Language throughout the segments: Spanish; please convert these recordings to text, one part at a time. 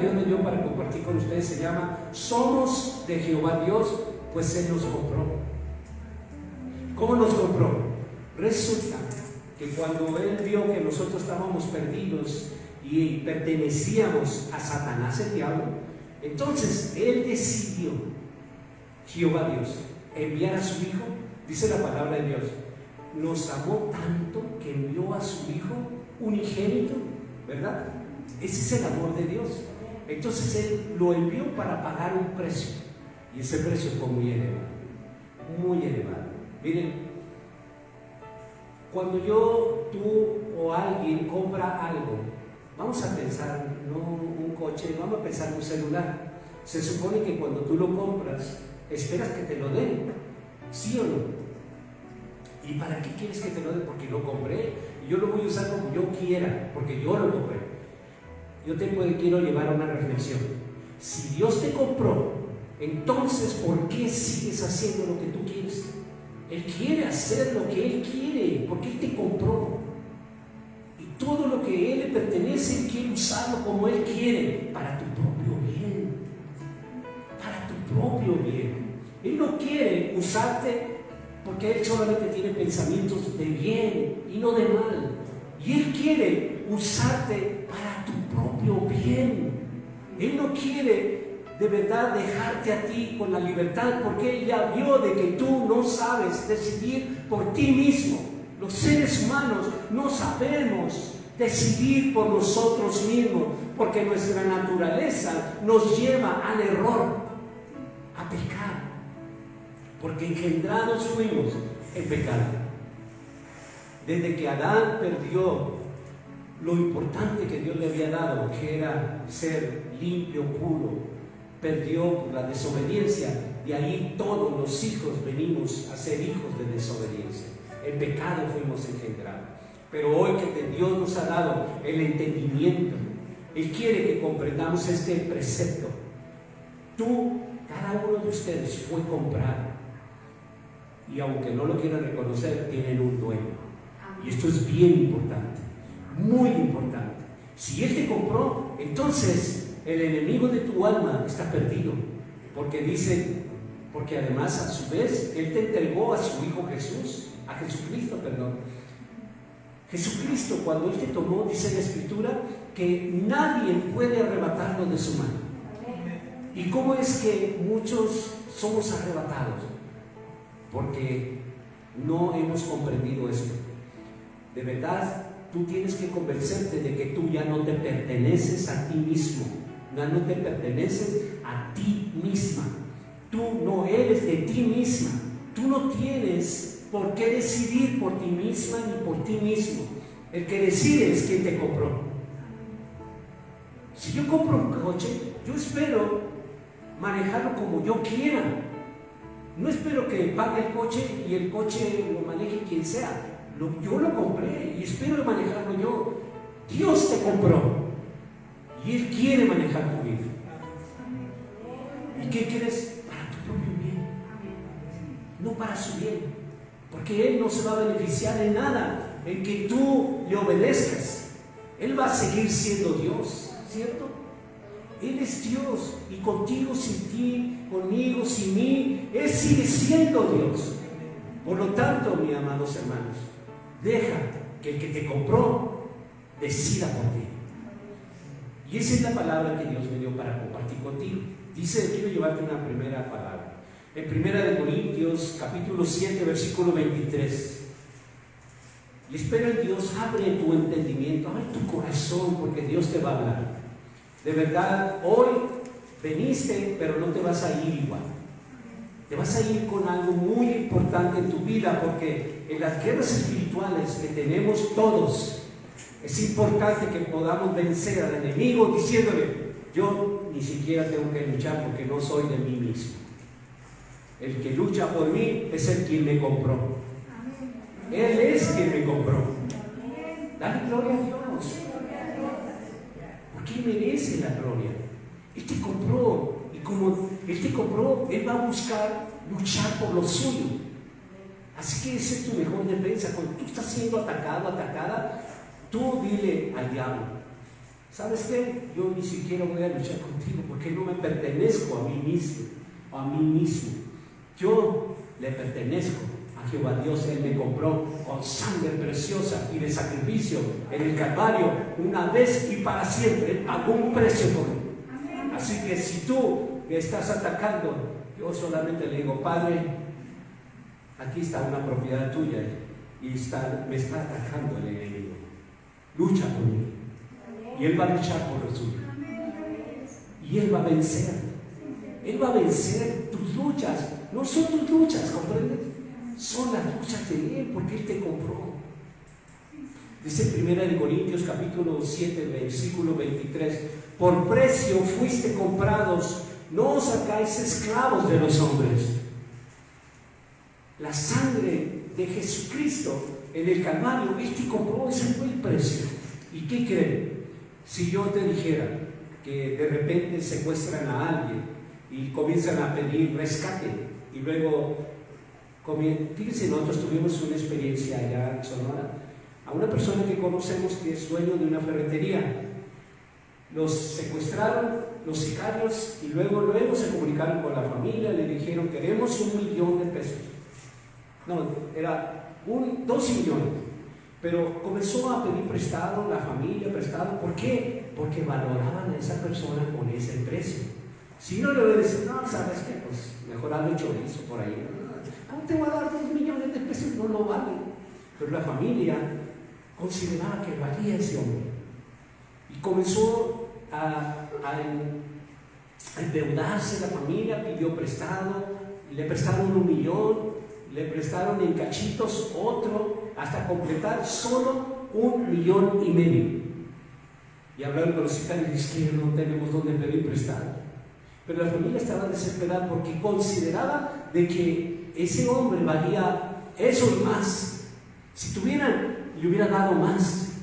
Dios me dio para compartir con ustedes se llama Somos de Jehová Dios, pues Él nos compró. ¿Cómo nos compró? Resulta que cuando Él vio que nosotros estábamos perdidos y pertenecíamos a Satanás, el diablo, entonces Él decidió, Jehová Dios, enviar a su Hijo. Dice la palabra de Dios, nos amó tanto que envió a su Hijo unigénito, ¿verdad? Ese es el amor de Dios. Entonces Él lo envió para pagar un precio, y ese precio fue muy elevado, muy elevado. Miren, cuando tú o alguien compra algo, vamos a pensar, no un coche, vamos a pensar un celular. Se supone que cuando tú lo compras, esperas que te lo den, ¿sí o no? ¿Y para qué quieres que te lo den? Porque lo compré y yo lo voy a usar como yo quiera, porque yo lo compré. Yo quiero llevar a una reflexión. Si Dios te compró, entonces ¿por qué sigues haciendo lo que tú quieres? Él quiere hacer lo que Él quiere, porque Él te compró. Y todo lo que a Él le pertenece, Él quiere usarlo como Él quiere, para tu propio bien. Para tu propio bien. Él no quiere usarte porque Él solamente tiene pensamientos de bien y no de mal. Y Él quiere usarte para tu propio bien. Él no quiere de verdad dejarte a ti con la libertad, porque Él ya vio de que tú no sabes decidir por ti mismo. Los seres humanos no sabemos decidir por nosotros mismos, porque nuestra naturaleza nos lleva al error, a pecar, porque engendrados fuimos en pecado. Desde que Adán perdió lo importante que Dios le había dado, que era ser limpio, puro, perdió por la desobediencia. De ahí todos los hijos venimos a ser hijos de desobediencia. En pecado fuimos engendrados. Pero hoy que Dios nos ha dado el entendimiento, Él quiere que comprendamos este precepto. Cada uno de ustedes fue comprado, y aunque no lo quieran reconocer, tienen un dueño. Y esto es bien importante, muy importante. Si Él te compró, entonces el enemigo de tu alma está perdido, porque además a su vez Él te entregó a su Hijo Jesús, a Jesucristo, perdón. Jesucristo, cuando Él te tomó, dice la Escritura que nadie puede arrebatarlo de su mano. ¿Y cómo es que muchos somos arrebatados? Porque no hemos comprendido esto. De verdad, tú tienes que convencerte de que tú ya no te perteneces a ti mismo, ya no te perteneces a ti misma. Tú no eres de ti misma. Tú no tienes por qué decidir por ti misma ni por ti mismo. El que decide es quien te compró. Si yo compro un coche, yo espero manejarlo como yo quiera. No espero que pague el coche y el coche lo maneje quien sea. Yo lo compré y espero manejarlo yo. Dios te compró y Él quiere manejar tu vida. ¿Y qué quieres? Para tu propio bien, no para su bien, porque Él no se va a beneficiar en nada en que tú le obedezcas. Él va a seguir siendo Dios, ¿cierto? Él es Dios, y contigo, sin ti, conmigo, sin mí, Él sigue siendo Dios. Por lo tanto, mis amados hermanos, deja que el que te compró decida por ti. Y esa es la palabra que Dios me dio para compartir contigo. Dice, quiero llevarte una primera palabra. En 1 Corintios, capítulo 7, versículo 23. Y espero en Dios, abre tu entendimiento, abre tu corazón, porque Dios te va a hablar. De verdad, hoy veniste, pero no te vas a ir igual. Te vas a ir con algo muy importante en tu vida, porque en las guerras espirituales que tenemos todos, es importante que podamos vencer al enemigo diciéndole: yo ni siquiera tengo que luchar porque no soy de mí mismo. El que lucha por mí es el quien me compró. Él es quien me compró. Dale gloria a Dios. Porque Él merece la gloria. Él te compró, y como Él te compró, Él va a buscar luchar por lo suyo. Así que esa es tu mejor defensa. Cuando tú estás siendo atacado, atacada, tú dile al diablo: ¿sabes qué? Yo ni siquiera voy a luchar contigo porque no me pertenezco a mí mismo, Yo le pertenezco a Jehová Dios. Él me compró con sangre preciosa y de sacrificio en el Calvario, una vez y para siempre. Él pagó un precio por mí. Así que si tú me estás atacando, yo solamente le digo: Padre, aquí está una propiedad tuya y me está atacando el enemigo. Lucha por mí. Y Él va a luchar por lo suyo. Y Él va a vencer. Él va a vencer tus luchas. No son tus luchas, ¿comprendes? Son las luchas de Él, porque Él te compró. Dice 1 Corintios capítulo 7, versículo 23: por precio fuiste comprados, no os hagáis esclavos de los hombres. La sangre de Jesucristo en el Calvario, Él te compró, ese fue el precio. ¿Y qué creen? Si yo te dijera que de repente secuestran a alguien y comienzan a pedir rescate, y luego, fíjense, nosotros tuvimos una experiencia allá en Sonora, a una persona que conocemos que es dueño de una ferretería. Los secuestraron los sicarios y luego se comunicaron con la familia, le dijeron: queremos $1,000,000. No, era 12 millones. Pero comenzó a pedir prestado, la familia prestado. ¿Por qué? Porque valoraban a esa persona con ese precio. Si no, le voy a decir: no, ¿sabes qué? Pues mejor hazlo chorizo por ahí. ¿Cómo te voy a dar $2,000,000? No lo vale. Pero la familia consideraba que valía ese hombre. Y comenzó a endeudarse la familia, pidió prestado, le prestaron $1,000,000, le prestaron en cachitos otro, hasta completar solo $1,500,000. Y hablaron con los sicarios y dijeron: es que no tenemos dónde pedir prestado. Pero la familia estaba desesperada porque consideraba de que ese hombre valía eso y más. Si le hubiera dado más.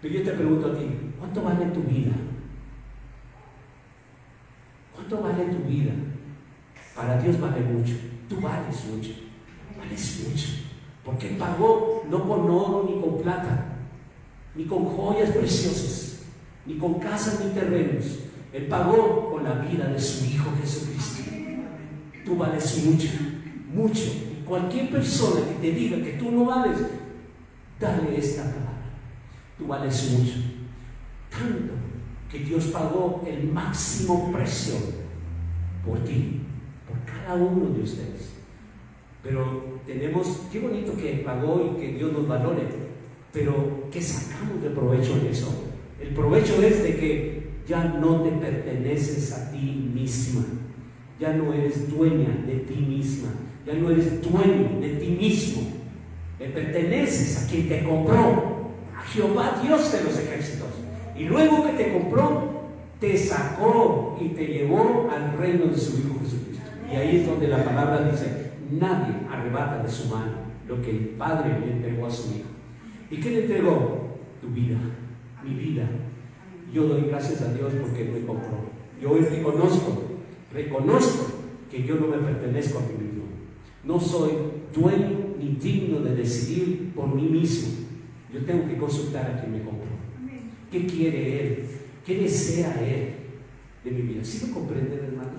Pero yo te pregunto a ti: ¿cuánto vale tu vida? ¿Cuánto vale tu vida? Para Dios vale mucho. Tú vales mucho. Vales mucho. Porque Él pagó no con oro ni con plata, ni con joyas preciosas, ni con casas ni terrenos. Él pagó con la vida de su Hijo Jesucristo. Tú vales mucho, mucho. Y cualquier persona que te diga que tú no vales, dale esta palabra: tú vales mucho. Tanto que Dios pagó el máximo precio por ti, por cada uno de ustedes. Pero qué bonito que pagó y que Dios nos valore, pero ¿qué sacamos de provecho en eso? El provecho es de que ya no te perteneces a ti misma, ya no eres dueña de ti misma, ya no eres dueño de ti mismo, le perteneces a quien te compró, a Jehová Dios de los ejércitos. Y luego que te compró, te sacó y te llevó al reino de su Hijo Jesucristo. Y ahí es donde la palabra dice: nadie arrebata de su mano lo que el Padre le entregó a su Hijo. ¿Y qué le entregó? Tu vida, mi vida. Yo doy gracias a Dios porque me compró. Yo hoy reconozco que yo no me pertenezco a mí mismo. No soy dueño ni digno de decidir por mí mismo. Yo tengo que consultar a quien me compró. ¿Qué quiere Él? ¿Qué desea Él de mi vida? ¿Sí me comprenden, hermanos?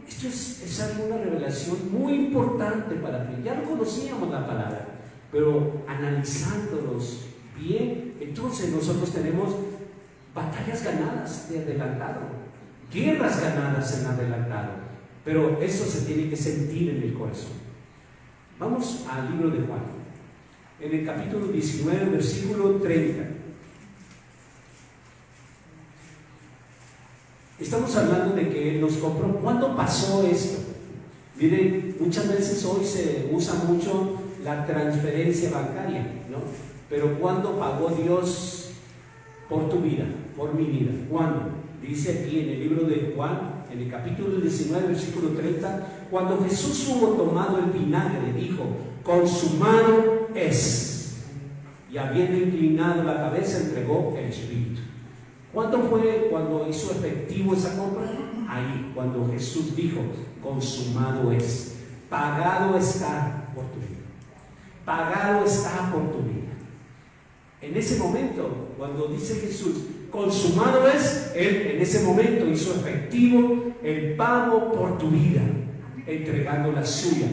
Esto es una revelación muy importante para ti. Ya no conocíamos la palabra, pero analizándolos bien, entonces nosotros tenemos batallas ganadas de adelantado, guerras ganadas en adelantado, pero eso se tiene que sentir en el corazón. Vamos al libro de Juan, en el capítulo 19, versículo 30. Estamos hablando de que Él nos compró. ¿Cuándo pasó esto? Miren, muchas veces hoy se usa mucho la transferencia bancaria, ¿no? Pero ¿cuándo pagó Dios por tu vida, por mi vida? ¿Cuándo? Dice aquí en el libro de Juan, en el capítulo 19, versículo 30, cuando Jesús hubo tomado el vinagre, dijo: consumado es. Y habiendo inclinado la cabeza, entregó el Espíritu. ¿Cuándo fue cuando hizo efectivo esa compra? Ahí, cuando Jesús dijo: consumado es, pagado está por tu vida, pagado está por tu vida. En ese momento, cuando dice Jesús: consumado es. Él en ese momento hizo efectivo el pago por tu vida, entregando la suya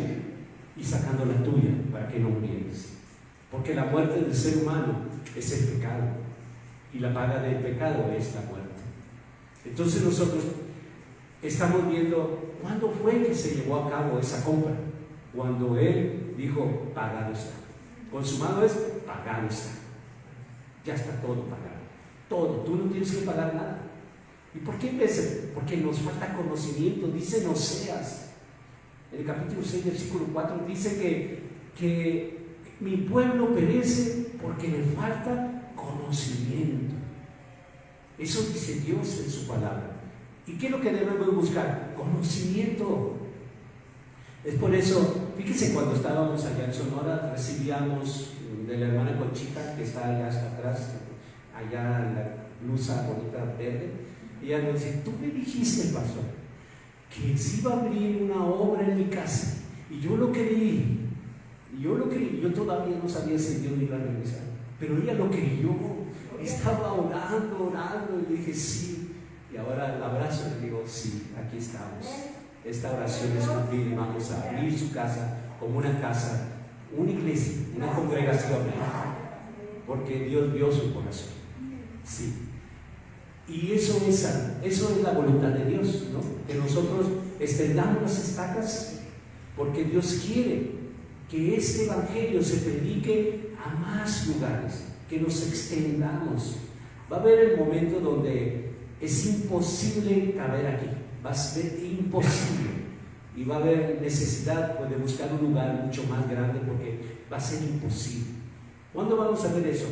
y sacando la tuya para que no murieras. Porque la muerte del ser humano es el pecado, y la paga del pecado es la muerte. Entonces nosotros estamos viendo cuándo fue que se llevó a cabo esa compra. Cuando Él dijo, pagado está. Consumado es, pagado está. Ya está todo pagado. Todo, tú no tienes que pagar nada. ¿Y por qué veces? Porque nos falta conocimiento. Dice en Oseas, en el capítulo 6, versículo 4, dice que mi pueblo perece porque le falta conocimiento. Eso dice Dios en su palabra. ¿Y qué es lo que debemos buscar? Conocimiento. Es por eso, fíjense, cuando estábamos allá en Sonora, recibíamos de la hermana Conchita, que está allá hasta atrás, allá en la blusa bonita verde, y ella nos dice, tú me dijiste, pastor, que se iba a abrir una obra en mi casa, y yo lo creí, yo todavía no sabía si Dios me iba a regresar, pero ella lo creyó, estaba orando, y le dije, sí, y ahora la abrazo y le digo, sí, aquí estamos. Esta oración es cumplida y vamos a abrir su casa como una casa, una iglesia, una congregación, porque Dios vio su corazón. Sí. Y eso es la voluntad de Dios, ¿no? Que nosotros extendamos las estacas, porque Dios quiere que este evangelio se predique a más lugares, que nos extendamos. Va a haber el momento donde es imposible caber aquí. Va a ser imposible y va a haber necesidad, pues, de buscar un lugar mucho más grande, porque va a ser imposible. ¿Cuándo vamos a ver eso?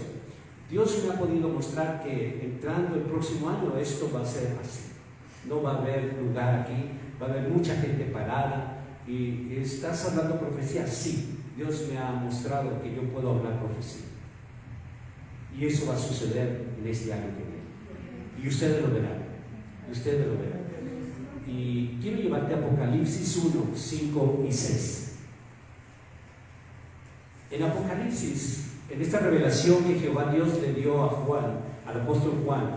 Dios me ha podido mostrar que entrando el próximo año esto va a ser así. No va a haber lugar aquí, va a haber mucha gente parada. ¿Y estás hablando profecía? Sí, Dios me ha mostrado que yo puedo hablar profecía, y eso va a suceder en este año que viene, y ustedes lo verán. Y quiero llevarte a Apocalipsis 1, 5 y 6. En Apocalipsis, en esta revelación que Jehová Dios le dio a Juan, al apóstol Juan,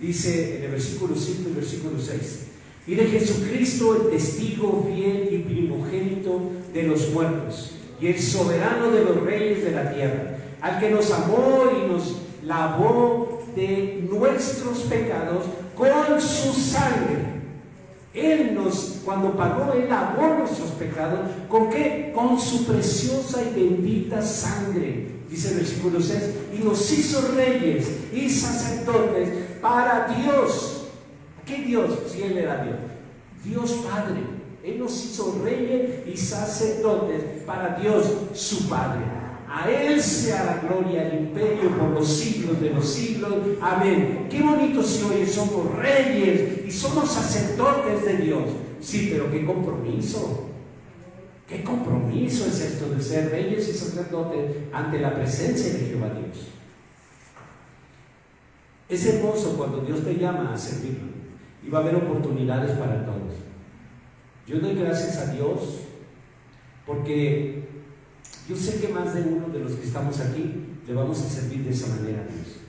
dice en el versículo 5 y versículo 6: y de Jesucristo, el testigo fiel y primogénito de los muertos, y el soberano de los reyes de la tierra, al que nos amó y nos lavó de nuestros pecados con su sangre. Cuando pagó, Él lavó nuestros pecados. ¿Con qué? Con su preciosa y bendita sangre. Dice el versículo 6, y nos hizo reyes y sacerdotes para Dios. ¿Qué Dios? Si Él era Dios. Dios Padre. Él nos hizo reyes y sacerdotes para Dios, su Padre. A Él sea la gloria, el imperio por los siglos de los siglos. Amén. Qué bonito si hoy somos reyes y somos sacerdotes de Dios. Sí, pero qué compromiso. Qué compromiso es esto de ser reyes y sacerdotes ante la presencia de Jehová Dios. Es hermoso cuando Dios te llama a servirlo, y va a haber oportunidades para todos. Yo doy gracias a Dios porque yo sé que más de uno de los que estamos aquí le vamos a servir de esa manera a Dios.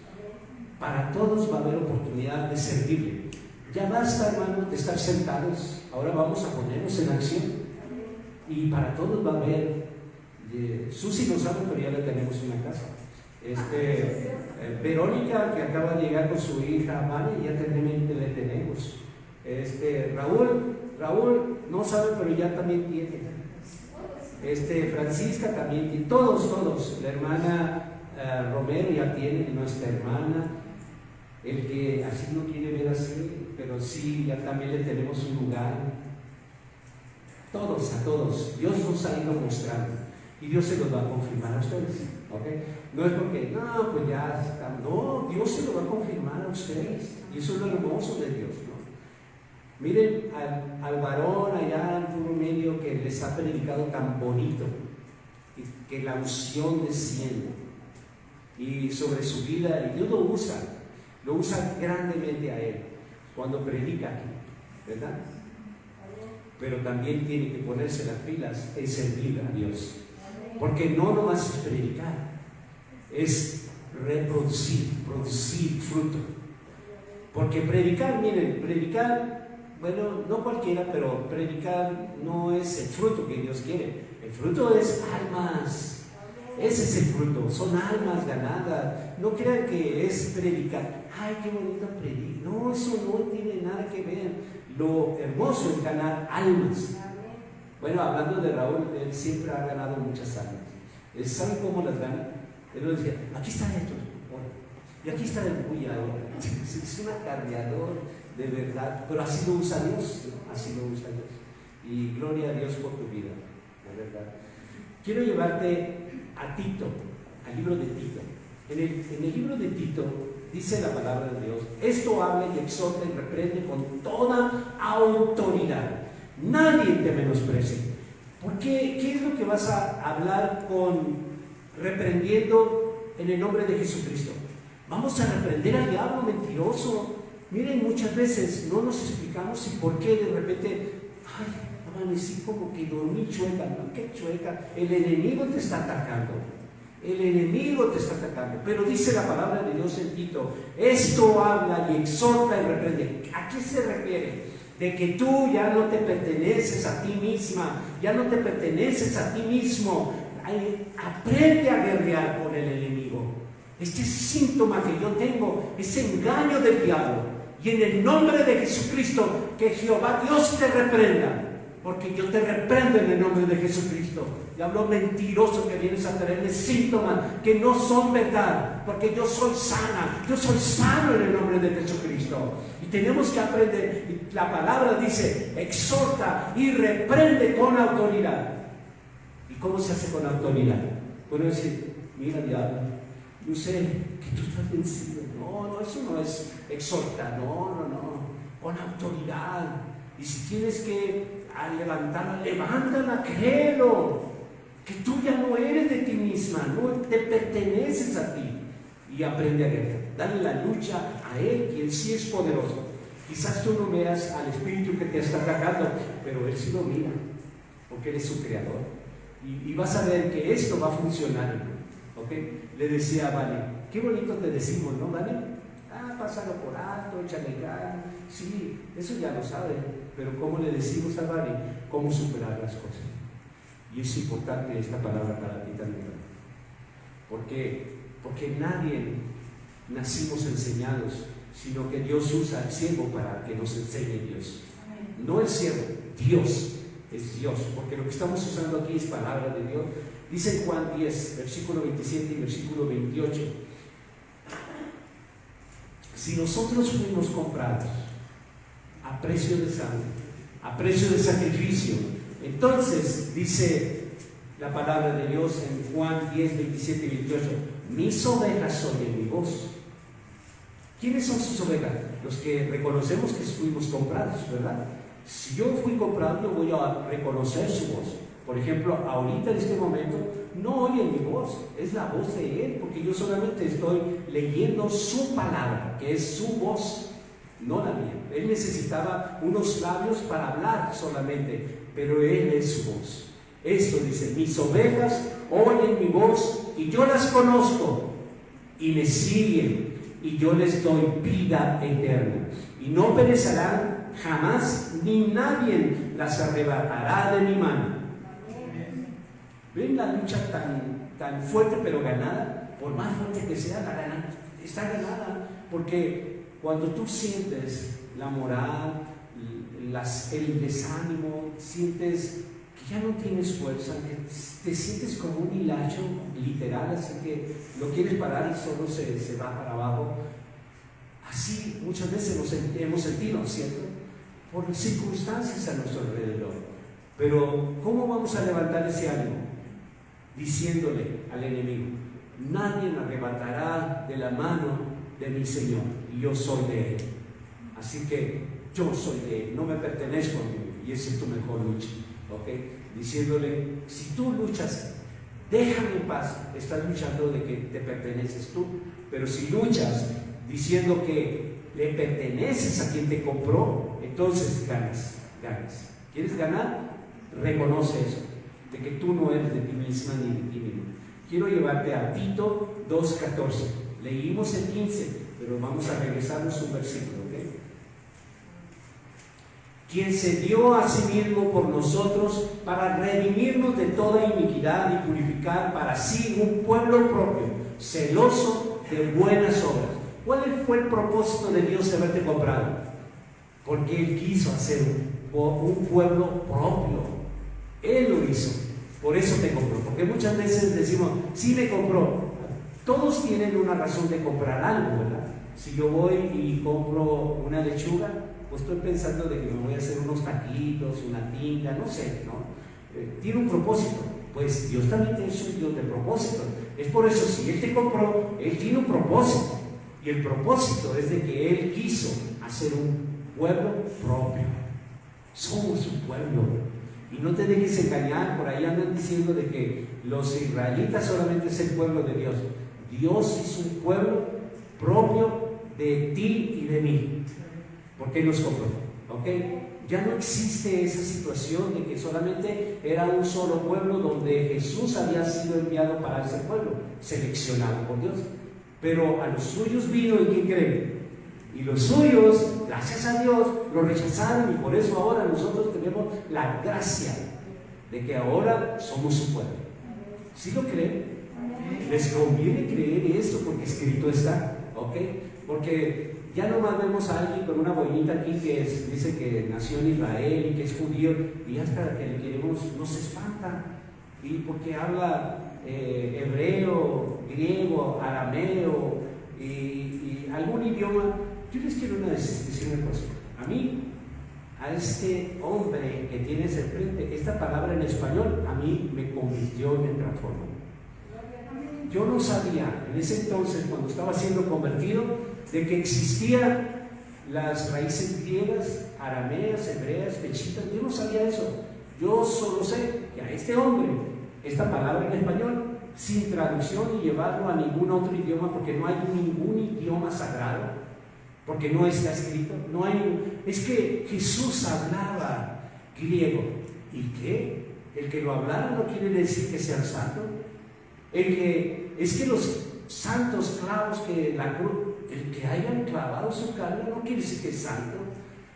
Para todos va a haber oportunidad de servirle. Ya basta, hermanos, de estar sentados. Ahora vamos a ponernos en acción. Y para todos va a haber. Susi no sabe, pero ya le tenemos una casa. Verónica, que acaba de llegar con su hija Vane, ya le tenemos. Raúl no sabe, pero ya también tiene. Francisca también tiene. Todos. La hermana Romero ya tiene, nuestra hermana. El que así no quiere ver así, pero sí, ya también le tenemos un lugar. A todos. Dios nos ha ido mostrando y Dios se los va a confirmar a ustedes. ¿Okay? No es porque, no, pues ya está. No, Dios se lo va a confirmar a ustedes. Y eso es lo hermoso de Dios, ¿no? Miren al varón allá en Puro Medio que les ha predicado tan bonito, y que la unción desciende y sobre su vida, y Dios lo usa grandemente a él cuando predica aquí, ¿verdad? Pero también tiene que ponerse las pilas en servir a Dios, porque no nomás es predicar, es producir fruto. Porque predicar, miren, predicar, bueno, no cualquiera, pero predicar no es el fruto que Dios quiere. El fruto es almas. Ese es el fruto, son almas ganadas. No crean que es predicar. Ay, qué bonito predicar. No, eso no tiene nada que ver. Lo hermoso es ganar almas. Bueno, hablando de Raúl, él siempre ha ganado muchas almas. ¿Saben cómo las gana? Él nos decía, aquí está esto, y aquí está el bulla ahora. Es un acarreador, de verdad. Pero así lo usa Dios, ¿no? Así lo usa Dios. Y gloria a Dios por tu vida, de verdad. Quiero llevarte a Tito, al libro de Tito. En el libro de Tito dice la palabra de Dios: esto habla y exhorta y reprende con toda autoridad. Nadie te menosprecie. ¿Por qué? ¿Qué es lo que vas a hablar reprendiendo en el nombre de Jesucristo? Vamos a reprender al diablo mentiroso. Miren, muchas veces no nos explicamos y por qué de repente, ay, amanecí como que dormí chueca. No, qué chueca. El enemigo te está atacando. El enemigo te está atacando. Pero dice la palabra de Dios en Tito: esto habla y exhorta y reprende. ¿A qué se refiere? De que tú ya no te perteneces a ti misma, ya no te perteneces a ti mismo. Aprende a guerrear con el enemigo. Este síntoma que yo tengo es engaño del diablo. Y en el nombre de Jesucristo, que Jehová Dios te reprenda. Porque yo te reprendo en el nombre de Jesucristo. Diablo mentiroso que vienes a traerme síntomas que no son verdad. Porque yo soy sana, yo soy sano en el nombre de Jesucristo. Y tenemos que aprender. La palabra dice: exhorta y reprende con autoridad. ¿Y cómo se hace con autoridad? Bueno, decir: mira, diablo, yo sé que tú estás vencido. No, eso no es exhortar, no, con autoridad. Y si tienes que levantarla, levántala, créelo, que tú ya no eres de ti misma, no te perteneces a ti. Y aprende a guerrear, dale la lucha a Él, quien sí es poderoso. Quizás tú no veas al espíritu que te está atacando, pero Él sí lo mira, porque Él es su creador. Y vas a ver que esto va a funcionar, ¿ok? Le decía a Vale: qué bonito te decimos, ¿no, Vale? Pásalo por alto, échale ganas. Sí, eso ya lo sabe, pero ¿cómo le decimos a Vale cómo superar las cosas? Y es importante esta palabra para ti también. ¿Por qué? Porque nadie nacimos enseñados, sino que Dios usa al siervo para que nos enseñe Dios. No el siervo, Dios es Dios, porque lo que estamos usando aquí es palabra de Dios. Dice en Juan 10, versículo 27 y versículo 28: si nosotros fuimos comprados a precio de sangre, a precio de sacrificio, entonces dice la palabra de Dios en Juan 10, 27 y 28: mis ovejas oyen mi voz. ¿Quiénes son sus ovejas? Los que reconocemos que fuimos comprados, ¿verdad? Si yo fui comprado, yo voy a reconocer su voz. Por ejemplo, ahorita en este momento no oyen mi voz, es la voz de Él, porque yo solamente estoy leyendo su palabra, que es su voz, no la mía. Él necesitaba unos labios para hablar solamente, pero Él es su voz. Esto dice: mis ovejas oyen mi voz y yo las conozco y me siguen, y yo les doy vida eterna, y no perecerán jamás, ni nadie las arrebatará de mi mano. ¿Ven la lucha tan fuerte pero ganada? Por más fuerte que sea, está ganada. Porque cuando tú sientes la moral, el desánimo, sientes que ya no tienes fuerza, que te sientes como un hilacho literal, así que lo quieres parar y solo se va para abajo. Así muchas veces nos hemos sentido, ¿cierto? Por circunstancias a nuestro alrededor. Pero ¿cómo vamos a levantar ese ánimo? Diciéndole al enemigo: nadie me arrebatará de la mano de mi Señor, y yo soy de Él. Así que yo soy de Él, no me pertenezco a mí, y esa es tu mejor lucha, ¿ok? Diciéndole: si tú luchas, déjame en paz, estás luchando de que te perteneces tú. Pero si luchas diciendo que le perteneces a quien te compró, entonces ganas. ¿Quieres ganar? Reconoce eso, de que tú no eres de ti misma ni de ti mismo. Quiero llevarte a Tito 2:14. Leímos el 15, pero vamos a regresarnos un versículo, ¿ok? Quien se dio a sí mismo por nosotros para redimirnos de toda iniquidad y purificar para sí un pueblo propio, celoso de buenas obras. ¿Cuál fue el propósito de Dios de haberte comprado? Porque Él quiso hacer un pueblo propio. Él lo hizo. Por eso te compró. Porque muchas veces decimos, sí me compró. Todos tienen una razón de comprar algo, ¿verdad? Si yo voy y compro una lechuga, pues estoy pensando de que me voy a hacer unos taquitos, una tinga, no sé, ¿no? Tiene un propósito. Pues Dios también es un Dios de propósito. Es por eso, si Él te compró, Él tiene un propósito. Y el propósito es de que Él quiso hacer un pueblo propio. Somos un pueblo. Y no te dejes engañar, por ahí andan diciendo de que los israelitas solamente es el pueblo de Dios. Dios es un pueblo propio de ti y de mí. ¿Por qué nos compró? ¿Ok? Ya no existe esa situación de que solamente era un solo pueblo donde Jesús había sido enviado para ese pueblo, seleccionado por Dios. Pero a los suyos vino, ¿y quién cree? Y los suyos, gracias a Dios, lo rechazaron, y por eso ahora nosotros tenemos la gracia de que ahora somos su pueblo. ¿Sí lo creen? Les conviene creer esto porque escrito está, ¿ok? Porque ya no más vemos a alguien con una boinita aquí que dice que nació en Israel y que es judío, y hasta que le queremos nos espanta, y porque habla hebreo, griego, arameo y algún idioma. Yo les quiero decir una cosa. A mí, a este hombre que tienes enfrente, esta palabra en español a mí me convirtió y me transformó. Yo no sabía en ese entonces, cuando estaba siendo convertido, de que existían las raíces griegas, arameas, hebreas, pechitas. Yo no sabía eso. Yo solo sé que a este hombre, esta palabra en español, sin traducción y llevarlo a ningún otro idioma, porque no hay ningún idioma sagrado, porque no está escrito, no hay. Es que Jesús hablaba griego. ¿Y qué? El que lo hablara no quiere decir que sea santo. Es que los santos clavos que la cruz, el que hayan clavado su carne no quiere decir que es santo.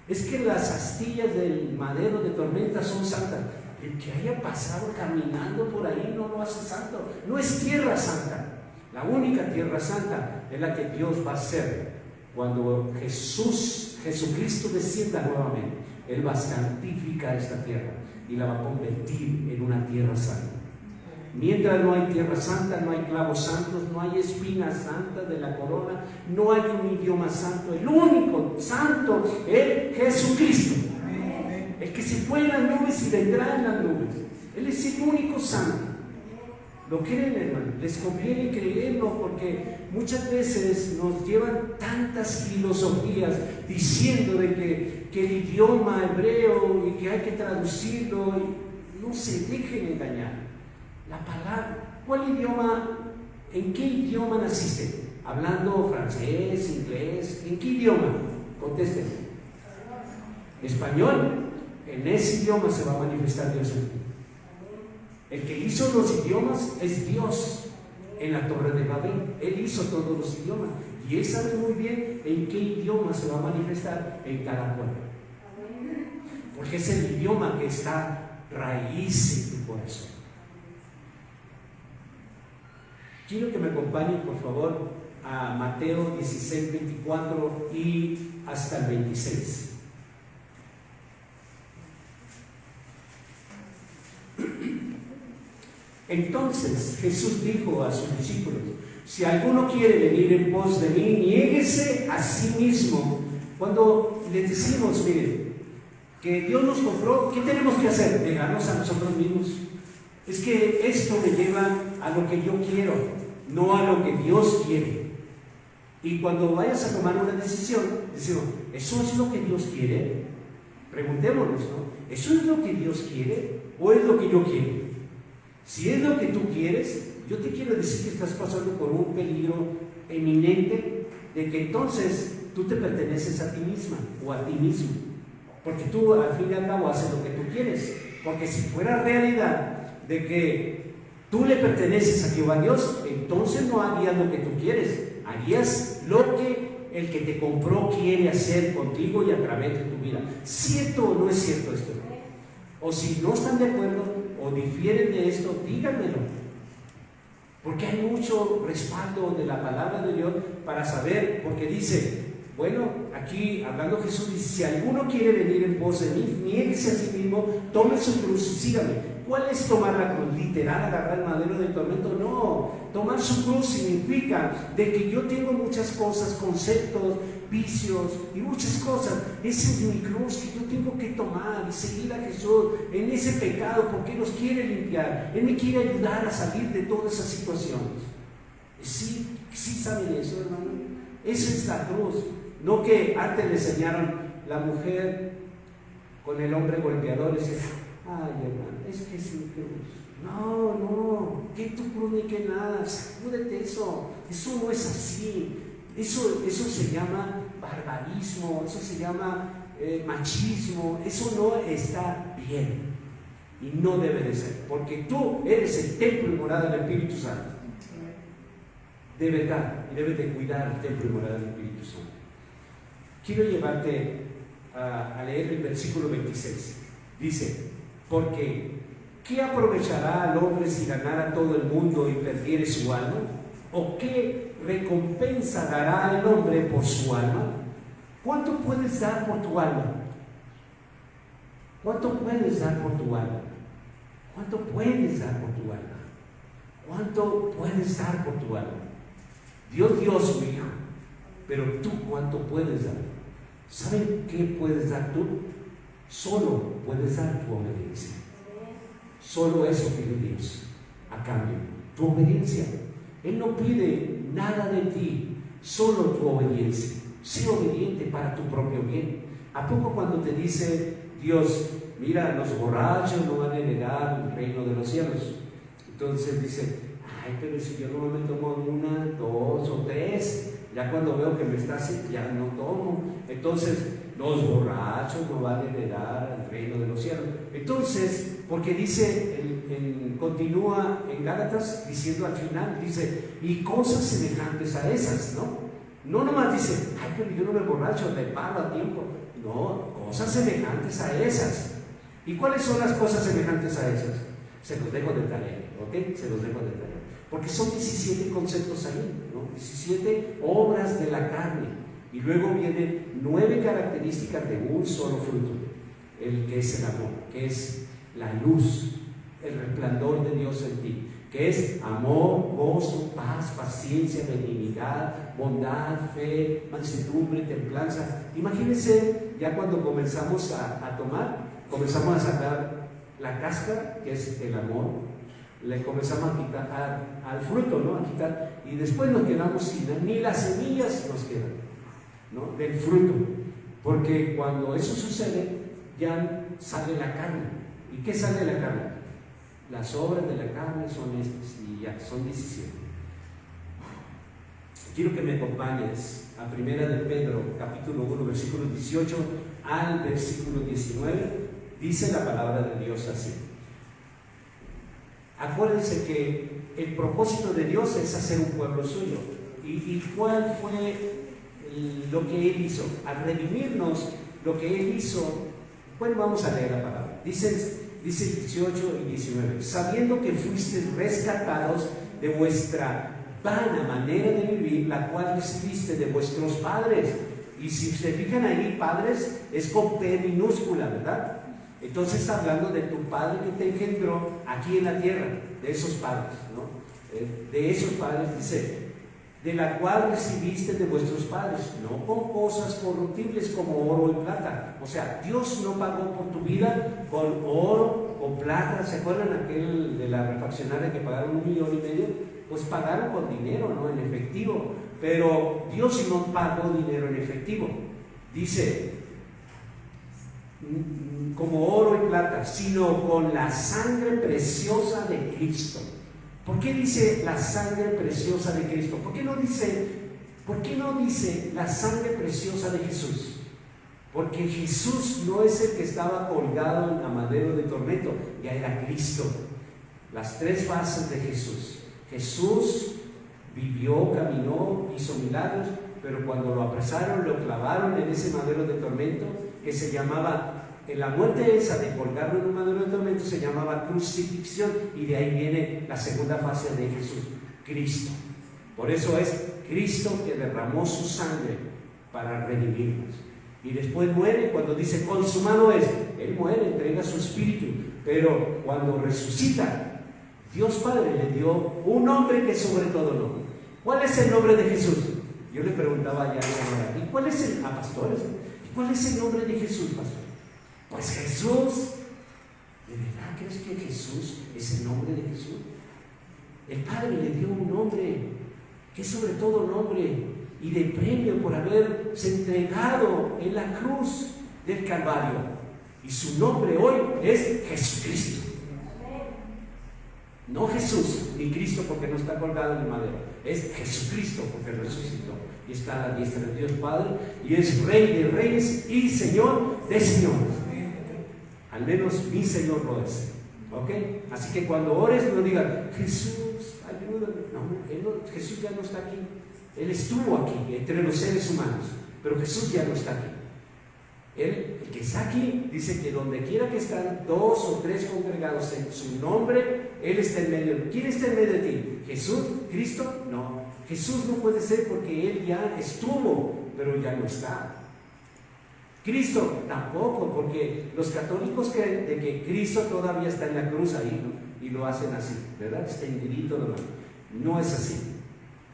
Es que las astillas del madero de tormenta son santas. El que haya pasado caminando por ahí no lo hace santo. No es tierra santa. La única tierra santa es la que Dios va a hacer cuando Jesucristo descienda nuevamente. Él va a santificar esta tierra y la va a convertir en una tierra santa. Mientras no hay tierra santa, no hay clavos santos, no hay espinas santas de la corona, no hay un idioma santo. El único santo es Jesucristo. El que se fue en las nubes y vendrá en las nubes. Él es el único santo. ¿Lo creen, hermano? Les conviene creerlo, porque muchas veces nos llevan tantas filosofías diciendo de que el idioma hebreo y que hay que traducirlo. Y no se dejen engañar. La palabra, ¿cuál idioma? ¿En qué idioma naciste? ¿Hablando francés, inglés? ¿En qué idioma? Contesten. ¿Español? En ese idioma se va a manifestar Dios en ti. El que hizo los idiomas es Dios en la Torre de Babel. Él hizo todos los idiomas y Él sabe muy bien en qué idioma se va a manifestar en cada pueblo. Porque es el idioma que está raíz en tu corazón. Quiero que me acompañen, por favor, a Mateo 16, 24 y hasta el 26. Entonces Jesús dijo a sus discípulos: si alguno quiere venir en pos de mí, niéguese a sí mismo. Cuando les decimos, miren, que Dios nos compró, ¿qué tenemos que hacer? Negarnos a nosotros mismos. Es que esto me lleva a lo que yo quiero, no a lo que Dios quiere. Y cuando vayas a tomar una decisión, decimos, ¿eso es lo que Dios quiere? Preguntémonos, ¿no? ¿Eso es lo que Dios quiere o es lo que yo quiero? Si es lo que tú quieres, yo te quiero decir que estás pasando por un peligro eminente de que entonces tú te perteneces a ti misma o a ti mismo, porque tú al fin y al cabo haces lo que tú quieres. Porque si fuera realidad de que tú le perteneces a Jehová Dios, entonces no harías lo que tú quieres, harías lo que el que te compró quiere hacer contigo y a través de tu vida. ¿Cierto o no es cierto esto? O si no están de acuerdo o difieren de esto, díganmelo. Porque hay mucho respaldo de la palabra de Dios para saber, porque dice, bueno, aquí hablando Jesús dice, si alguno quiere venir en pos de mí, niéguese a sí mismo, tome su cruz y sígame. ¿Cuál es tomar la cruz? ¿Literal agarrar el madero del tormento? No, tomar su cruz significa de que yo tengo muchas cosas, conceptos, vicios y muchas cosas. Esa es mi cruz que yo tengo que tomar y seguir a Jesús en ese pecado porque nos quiere limpiar. Él me quiere ayudar a salir de todas esas situaciones. Sí saben eso, hermano. Eso es la cruz. No que antes le enseñaron la mujer con el hombre golpeador y dice, ay, hermano, es que es mi cruz. No, que tu cruz ni que nada, sacúdete eso. Eso no es así. Eso se llama barbarismo, eso se llama machismo. Eso no está bien y no debe de ser, porque tú eres el templo y morada del Espíritu Santo. De verdad, y debes de cuidar el templo y morada del Espíritu Santo. Quiero llevarte a leer el versículo 26. Dice, porque ¿qué aprovechará al hombre si ganara todo el mundo y perdiere su alma? ¿O qué recompensa dará el hombre por su alma? ¿Cuánto puedes dar por tu alma? ¿Cuánto puedes dar por tu alma? ¿Cuánto puedes dar por tu alma? ¿Cuánto puedes dar por tu alma? Dios dio a su Hijo, pero tú ¿cuánto puedes dar? ¿Saben qué puedes dar tú? Solo puedes dar tu obediencia. Solo eso pide Dios a cambio, tu obediencia. Él no pide nada de ti, solo tu obediencia. Sé obediente para tu propio bien. ¿A poco cuando te dice Dios, mira, los borrachos no van a heredar el reino de los cielos? Entonces dice, ay, pero si yo no me tomo una, dos o tres, ya cuando veo que me está así, ya no tomo. Entonces, los borrachos no van a heredar el reino de los cielos. Entonces, porque dice, continúa en Gálatas diciendo al final, dice, y cosas semejantes a esas, ¿no? No nomás dice, ay, pero yo no me borracho, le paro a tiempo. No, cosas semejantes a esas. ¿Y cuáles son las cosas semejantes a esas? Se los dejo de tarea, ¿ok? Se los dejo de tarea. Porque son 17 conceptos ahí, ¿no? 17 obras de la carne. Y luego vienen 9 características de un solo fruto, el que es el amor, que es la luz, el resplandor de Dios en ti, que es amor, gozo, paz, paciencia, benignidad, bondad, fe, mansedumbre, templanza. Imagínense, ya cuando comenzamos a tomar, comenzamos a sacar la cáscara, que es el amor, le comenzamos a quitar al fruto, ¿no? A quitar, y después nos quedamos sin, ni las semillas nos quedan, ¿no? Del fruto, porque cuando eso sucede, ya sale la carne. ¿Y qué sale de la carne? Las obras de la carne son estas, y ya, son 17. Quiero que me acompañes a 1 de Pedro, capítulo 1, versículo 18 al versículo 19. Dice la palabra de Dios así. Acuérdense que el propósito de Dios es hacer un pueblo suyo. ¿Y cuál fue lo que Él hizo? Al redimirnos, lo que Él hizo. Bueno, vamos a leer la palabra. Dice 18 y 19. Sabiendo que fuisteis rescatados de vuestra vana manera de vivir, la cual recibiste de vuestros padres. Y si se fijan ahí, padres es con P minúscula, ¿verdad? Entonces está hablando de tu padre que te engendró aquí en la tierra, de esos padres, ¿no? De esos padres, dice, de la cual recibiste de vuestros padres, no con cosas corruptibles como oro y plata. O sea, Dios no pagó por tu vida con oro o plata. ¿Se acuerdan aquel de la refaccionaria que pagaron 1,5 millones? Pues pagaron con dinero, no en efectivo. Pero Dios no pagó dinero en efectivo. Dice, como oro y plata, sino con la sangre preciosa de Cristo. ¿Por qué dice la sangre preciosa de Cristo? ¿Por qué no dice la sangre preciosa de Jesús? Porque Jesús no es el que estaba colgado en la madero de tormento, ya era Cristo. las tres fases de Jesús. Jesús vivió, caminó, hizo milagros, pero cuando lo apresaron, lo clavaron en ese madero de tormento que se llamaba, en la muerte esa de colgarlo en un madero de tormento se llamaba crucifixión, y de ahí viene la segunda fase de Jesús, Cristo. Por eso es Cristo que derramó su sangre para redimirnos. Y después muere cuando dice consumado es. Él muere, entrega su espíritu, pero cuando resucita, Dios Padre le dio un nombre que es sobre todo nombre. ¿Cuál es el nombre de Jesús? Yo le preguntaba allá a ¿y cuál es el pastores? ¿Cuál es el nombre de Jesús, pastor? Pues Jesús. ¿De verdad crees que Jesús es el nombre de Jesús? El Padre le dio un nombre que es sobre todo nombre, y de premio por haberse entregado en la cruz del Calvario. Y su nombre hoy es Jesucristo. No Jesús ni Cristo porque no está colgado en el madero, es Jesucristo porque resucitó y está a la diestra de Dios Padre y es Rey de reyes y Señor de señores. Al menos mi Señor lo es. ¿Ok? Así que cuando ores no digan Jesús, ayúdame. No, Jesús ya no está aquí. Él estuvo aquí entre los seres humanos, pero Jesús ya no está aquí. Él, el que está aquí, dice que donde quiera que están dos o tres congregados en su nombre, Él está en medio. ¿Quién está en medio de ti? ¿Jesús? ¿Cristo? No. Jesús no puede ser porque Él ya estuvo, pero ya no está. Cristo tampoco, porque los católicos creen de que Cristo todavía está en la cruz ahí, ¿no? Y lo hacen así, ¿verdad? Está infinito de mano. No es así.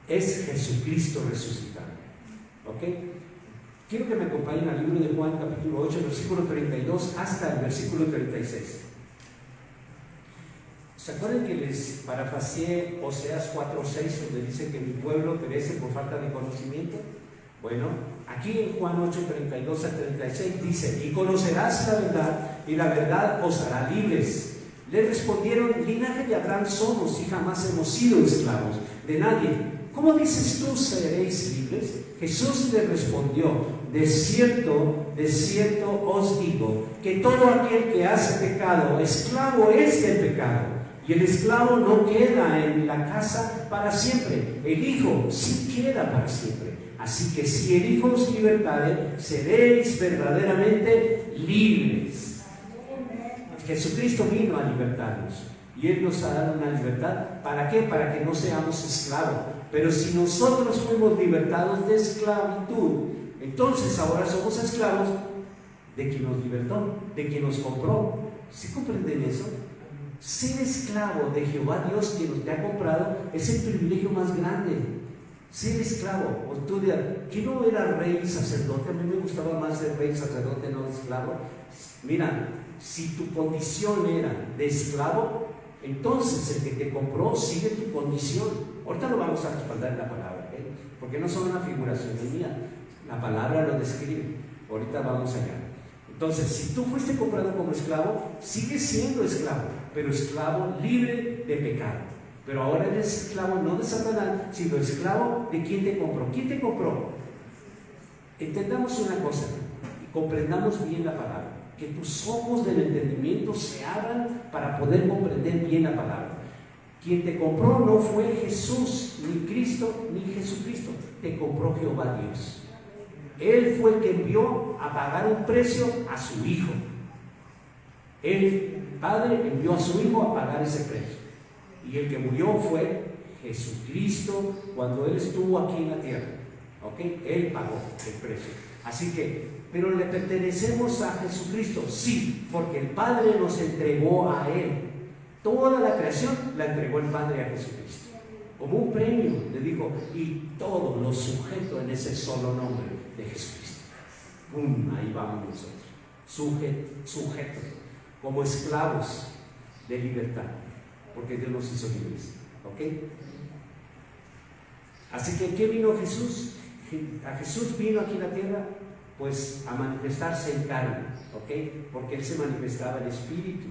Es Jesucristo resucitado. ¿Ok? Quiero que me acompañen al libro de Juan, capítulo 8, versículo 32 hasta el versículo 36. ¿Se acuerdan que les parafraseé Oseas 4:6, donde dice que mi pueblo perece por falta de conocimiento? Bueno, aquí en Juan 8, 32 a 36 dice: y conocerás la verdad, y la verdad os hará libres. Le respondieron: linaje de Abraham somos, y jamás hemos sido esclavos de nadie. ¿Cómo dices tú seréis libres? Jesús le respondió: de cierto os digo, que todo aquel que hace pecado, esclavo es del pecado. Y el esclavo no queda en la casa para siempre, el Hijo sí queda para siempre. Así que si el Hijo os libertare, seréis verdaderamente libres. Jesucristo vino a libertarnos, y Él nos ha dado una libertad. ¿Para qué? Para que no seamos esclavos. Pero si nosotros fuimos libertados de esclavitud, entonces ahora somos esclavos de quien nos libertó, de quien nos compró. ¿Sí comprenden eso? Ser esclavo de Jehová Dios, quien te ha comprado, es el privilegio más grande. Ser esclavo. O tú dirás, ¿que no era rey y sacerdote? A mí me gustaba más ser rey y sacerdote, no de esclavo. Mira, si tu condición era de esclavo, entonces el que te compró sigue tu condición. Ahorita lo vamos a respaldar en la palabra, ¿eh? Porque no son una figuración mía, la palabra lo describe. Ahorita vamos allá. Entonces, si tú fuiste comprado como esclavo, sigues siendo esclavo, pero esclavo libre de pecado. Pero ahora eres esclavo no de Satanás, sino esclavo de quien te compró. ¿Quién te compró? Entendamos una cosa y comprendamos bien la palabra. Que tus ojos del entendimiento se abran para poder comprender bien la palabra. Quien te compró no fue Jesús, ni Cristo, ni Jesucristo. Te compró Jehová Dios. Él fue el que envió a pagar un precio a su Hijo. El Padre envió a su Hijo a pagar ese precio. Y el que murió fue Jesucristo cuando Él estuvo aquí en la tierra. ¿Ok? Él pagó el precio. Así que, pero le pertenecemos a Jesucristo, sí, porque el Padre nos entregó a Él. Toda la creación la entregó el Padre a Jesucristo. Como un premio, le dijo, y todo lo sujeto en ese solo nombre de Jesucristo. ¡Pum! Ahí vamos nosotros. Sujetos, como esclavos de libertad, porque Dios nos hizo libres. ¿Ok? Así que, ¿qué vino Jesús? A Jesús vino aquí en la tierra, pues a manifestarse en carne, ¿ok? Porque Él se manifestaba en espíritu,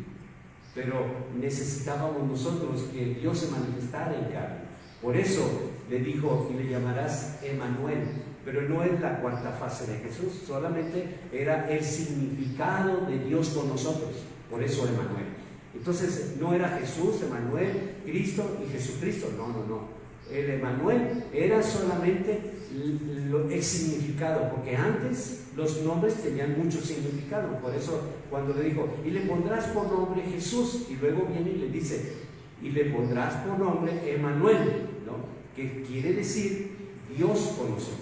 pero necesitábamos nosotros que Dios se manifestara en carne. Por eso le dijo, y le llamarás Emmanuel, pero no es la cuarta fase de Jesús, solamente era el significado de Dios con nosotros, por eso Emmanuel. Entonces no era Jesús, Emanuel, Cristo y Jesucristo, no. El Emanuel era solamente el significado, porque antes los nombres tenían mucho significado. Por eso cuando le dijo, y le pondrás por nombre Jesús, y luego viene y le dice, y le pondrás por nombre Emanuel, ¿no? Que quiere decir Dios con nosotros.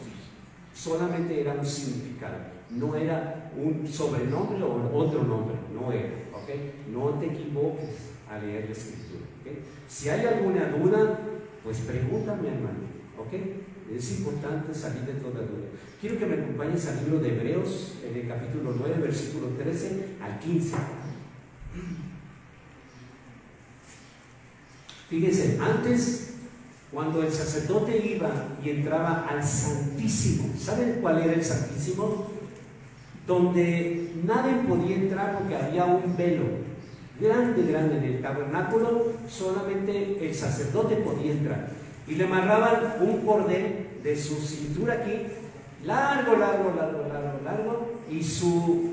Solamente era un significado, no era un sobrenombre o otro nombre, no era, ¿ok? No te equivoques a leer la escritura, ¿ok? Si hay alguna duda, pues pregúntame, hermano, ¿ok? Es importante salir de toda duda. Quiero que me acompañes al libro de Hebreos, en el capítulo 9, versículo 13 al 15. Fíjense, antes, cuando el sacerdote iba y entraba al Santísimo, ¿saben cuál era el Santísimo? Donde nadie podía entrar porque había un velo grande en el tabernáculo, solamente el sacerdote podía entrar. Y le amarraban un cordel de su cintura aquí, largo, y su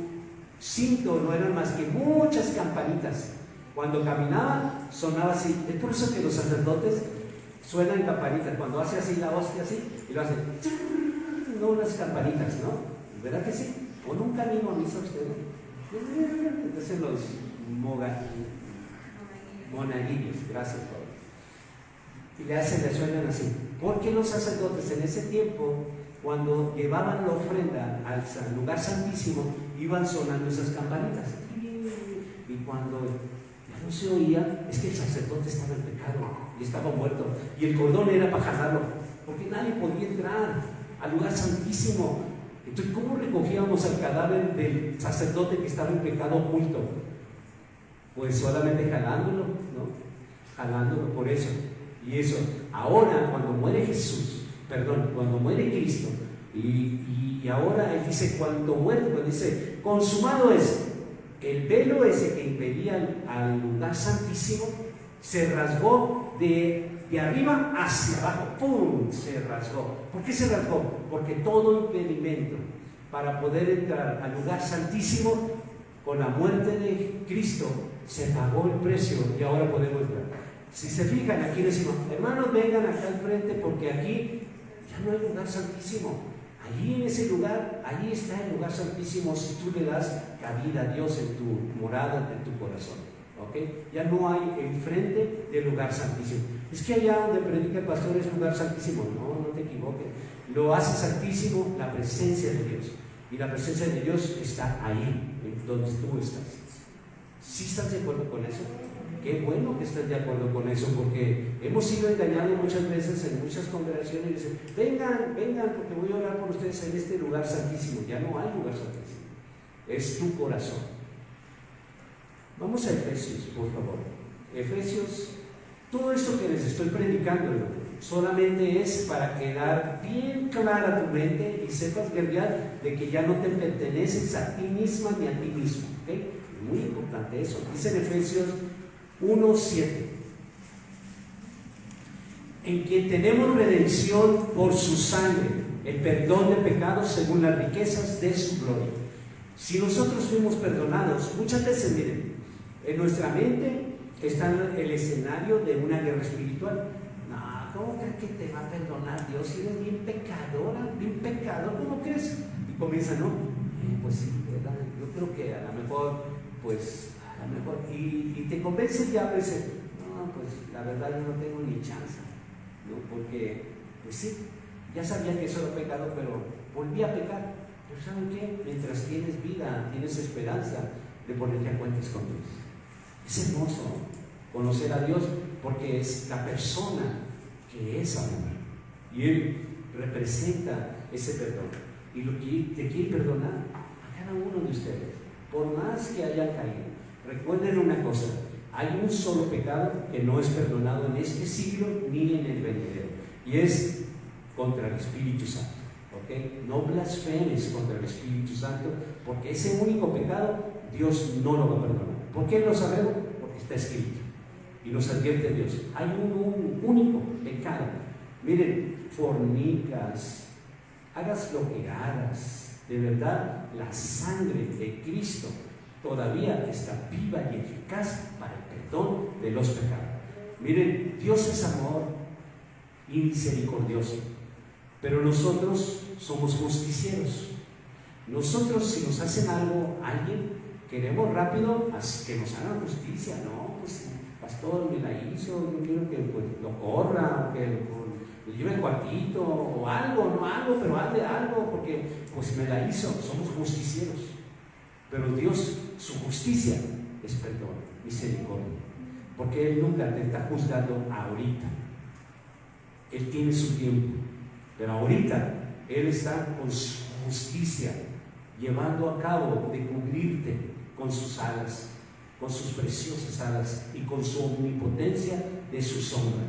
cinto no eran más que muchas campanitas. Cuando caminaba sonaba así. Es por eso que los sacerdotes suenan campanitas. Cuando hace así la hostia así, y lo hacen, no unas campanitas, ¿no? ¿Verdad que sí? ¿O nunca han ido a misa ustedes? Entonces los monaguillos, gracias por. Y le suenan así. Porque los sacerdotes en ese tiempo, cuando llevaban la ofrenda al lugar santísimo, iban sonando esas campanitas. Y cuando ya no se oía, es que el sacerdote estaba en pecado y estaba muerto. Y el cordón era para jalarlo, porque nadie podía entrar al lugar santísimo. Entonces, ¿cómo recogíamos al cadáver del sacerdote que estaba en pecado oculto? Pues solamente jalándolo, ¿no? Jalándolo por eso. Y eso, ahora cuando muere cuando muere Cristo, y ahora Él dice, cuando muere, pues dice, consumado es, el velo ese que impedía al lugar santísimo, se rasgó de arriba hacia abajo, ¡pum! Se rasgó. ¿Por qué se rasgó? Porque todo impedimento para poder entrar al lugar santísimo, con la muerte de Cristo, se pagó el precio y ahora podemos entrar. Si se fijan, aquí decimos, hermanos, vengan acá al frente porque aquí ya no hay lugar santísimo. Allí en ese lugar, allí está el lugar santísimo si tú le das cabida a Dios en tu morada, en tu corazón. ¿Okay? Ya no hay enfrente del lugar santísimo. Es que allá donde predica el pastor es lugar santísimo. No te equivoques. Lo hace santísimo la presencia de Dios. Y la presencia de Dios está ahí, donde tú estás. ¿Sí estás de acuerdo con eso? Qué bueno que estés de acuerdo con eso, porque hemos sido engañados muchas veces en muchas congregaciones y dicen, vengan, porque voy a orar por ustedes en este lugar santísimo. Ya no hay lugar santísimo, es tu corazón. Vamos a Efesios, por favor. Efesios, todo esto que les estoy predicando solamente es para quedar bien clara tu mente y sepas verdad de que ya no te perteneces a ti misma ni a ti mismo. ¿Okay? Muy importante eso. Dice en Efesios 1:7, en quien tenemos redención por su sangre, el perdón de pecados según las riquezas de su gloria. Si nosotros fuimos perdonados, muchas veces, miren, en nuestra mente está el escenario de una guerra espiritual. No, ¿cómo crees que te va a perdonar Dios si eres bien pecadora, bien pecador? ¿Cómo crees? Y comienza, ¿no? Pues sí, ¿verdad? Yo creo que a lo mejor, y te convence el diablo y dice, no, pues la verdad yo no tengo ni chance, ¿no? Porque, pues sí, ya sabía que eso era pecado, pero volví a pecar. Pero ¿saben qué? Mientras tienes vida, tienes esperanza de ponerte a cuentas con Dios. Es hermoso conocer a Dios porque es la persona que es amor y Él representa ese perdón y lo que te quiere perdonar a cada uno de ustedes, por más que hayan caído. Recuerden una cosa, hay un solo pecado que no es perdonado en este siglo ni en el venidero, y es contra el Espíritu Santo. ¿Okay? No blasfemes contra el Espíritu Santo, porque ese único pecado Dios no lo va a perdonar. ¿Por qué lo sabemos? Porque está escrito y nos advierte Dios. Hay un único pecado. Miren, fornicas, hagas lo que hagas, de verdad la sangre de Cristo todavía está viva y eficaz para el perdón de los pecados. Miren, Dios es amor y misericordioso, pero nosotros somos justicieros. Nosotros, si nos hacen algo a alguien, queremos rápido que nos hagan justicia. No, pues pastor me la hizo, yo quiero que pues, lo corra, o que lo lleve al cuartito o algo, no algo, pero hazle algo porque pues me la hizo. Somos justicieros, pero Dios, su justicia es perdón, misericordia, porque Él nunca te está juzgando ahorita. Él tiene su tiempo, pero ahorita Él está con su justicia llevando a cabo de cubrirte con sus alas, con sus preciosas alas y con su omnipotencia de su sombra.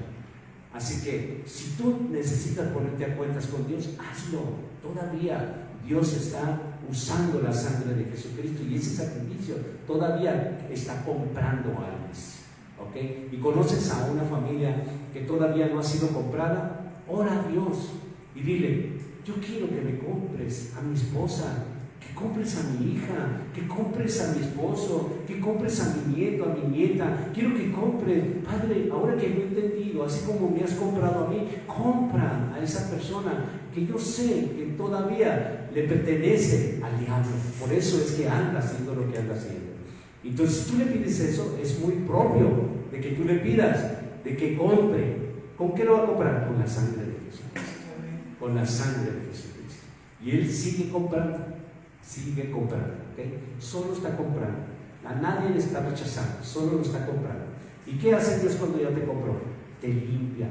Así que si tú necesitas ponerte a cuentas con Dios, hazlo. Todavía Dios está usando la sangre de Jesucristo y ese sacrificio todavía está comprando almas. ¿Okay? Y conoces a una familia que todavía no ha sido comprada, ora a Dios y dile: yo quiero que me compres a mi esposa, que compres a mi hija, que compres a mi esposo, que compres a mi nieto, a mi nieta. Quiero que compre, Padre, ahora que lo he entendido, así como me has comprado a mí, compra a esa persona que yo sé que todavía le pertenece al diablo. Por eso es que anda haciendo lo que anda haciendo. Entonces, si tú le pides eso, es muy propio de que tú le pidas, de que compre. ¿Con qué lo va a comprar? Con la sangre de Jesucristo. Con la sangre de Jesucristo. Y Él sigue comprando, ¿okay? Solo está comprando. A nadie le está rechazando, solo lo está comprando. ¿Y qué hace Dios cuando ya te compró? Te limpia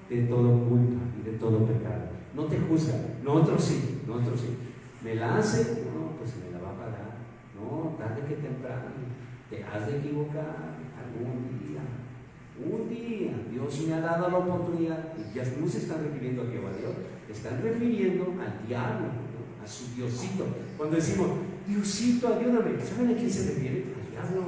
de toda culpa y de todo pecado. No te juzga. Nosotros sí. ¿Me la hace? No, pues me la va a pagar. No, tarde que temprano. Te has de equivocar algún día. Un día Dios me ha dado la oportunidad. Y ya no se están refiriendo a Jehová Dios, están refiriendo al diablo, ¿no? A su Diosito. Cuando decimos Diosito, ayúdame, ¿saben a quién se refiere? Al diablo,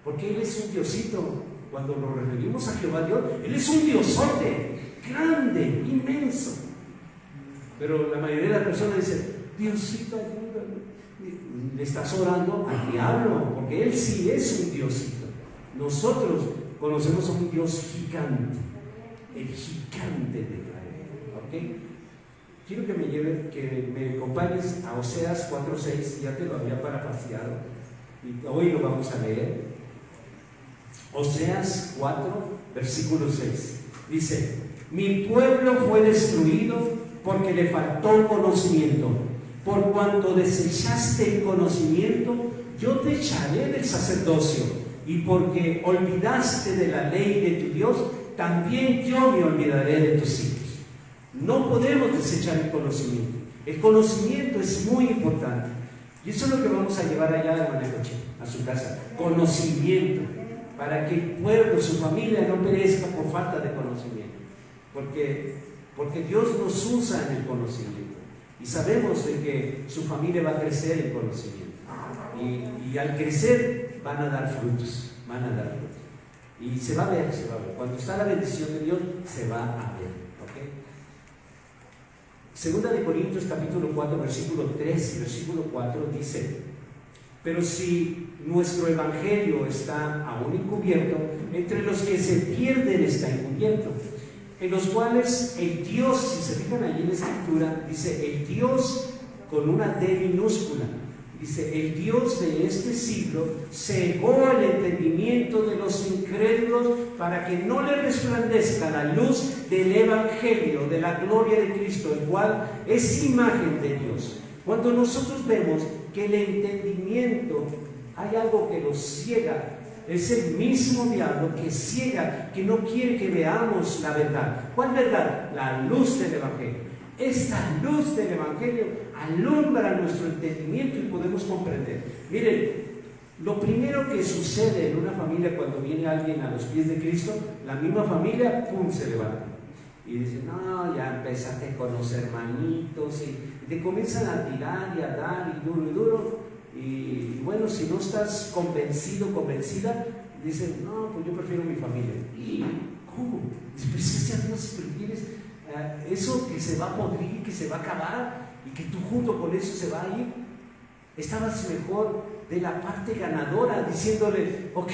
porque Él es un Diosito. Cuando nos referimos a Jehová Dios, Él es un Diosote grande, inmenso. Pero la mayoría de las personas dicen: Diosito, ayúdame. Le estás orando al diablo, porque Él sí es un Diosito. Nosotros conocemos a un Dios gigante, el gigante de Israel. ¿Okay? Quiero que me acompañes a Oseas 4:6, ya te lo había parafraseado y hoy lo vamos a leer. Oseas 4, versículo 6. Dice: mi pueblo fue destruido porque le faltó conocimiento. Por cuanto desechaste el conocimiento, yo te echaré del sacerdocio. Y porque olvidaste de la ley de tu Dios, también yo me olvidaré de tus hijos. No podemos desechar el conocimiento. El conocimiento es muy importante. Y eso es lo que vamos a llevar allá, hermana Coche, a su casa. Conocimiento. Para que el pueblo, su familia, no perezca por falta de conocimiento. Porque Dios nos usa en el conocimiento. Y sabemos de que su familia va a crecer en conocimiento. Y al crecer van a dar frutos. Y se va a ver. Cuando está la bendición de Dios, se va a ver. ¿Okay? Segunda de Corintios capítulo 4, versículo 3 y versículo 4 dice: pero si nuestro evangelio está aún encubierto, entre los que se pierden está encubierto, en los cuales el Dios, si se fijan allí en la escritura, dice el Dios con una D minúscula, dice el Dios de este siglo cegó el entendimiento de los incrédulos para que no le resplandezca la luz del evangelio de la gloria de Cristo, el cual es imagen de Dios. Cuando nosotros vemos que el entendimiento, hay algo que los ciega, es el mismo diablo que ciega, que no quiere que veamos la verdad. ¿Cuál verdad? La luz del evangelio. Esta luz del evangelio alumbra nuestro entendimiento y podemos comprender. Miren, lo primero que sucede en una familia cuando viene alguien a los pies de Cristo, la misma familia, ¡pum!, se levanta. Y dicen: no, ya empezaste con los hermanitos, y te comienzan a tirar y a dar, y duro. Y bueno, si no estás convencido, convencida, dicen: no, pues yo prefiero mi familia. ¿Y cómo? Después ya Dios, prefieres eso que se va a podrir, que se va a acabar, y que tú junto con eso se va a ir. Estabas mejor de la parte ganadora, diciéndole, ok,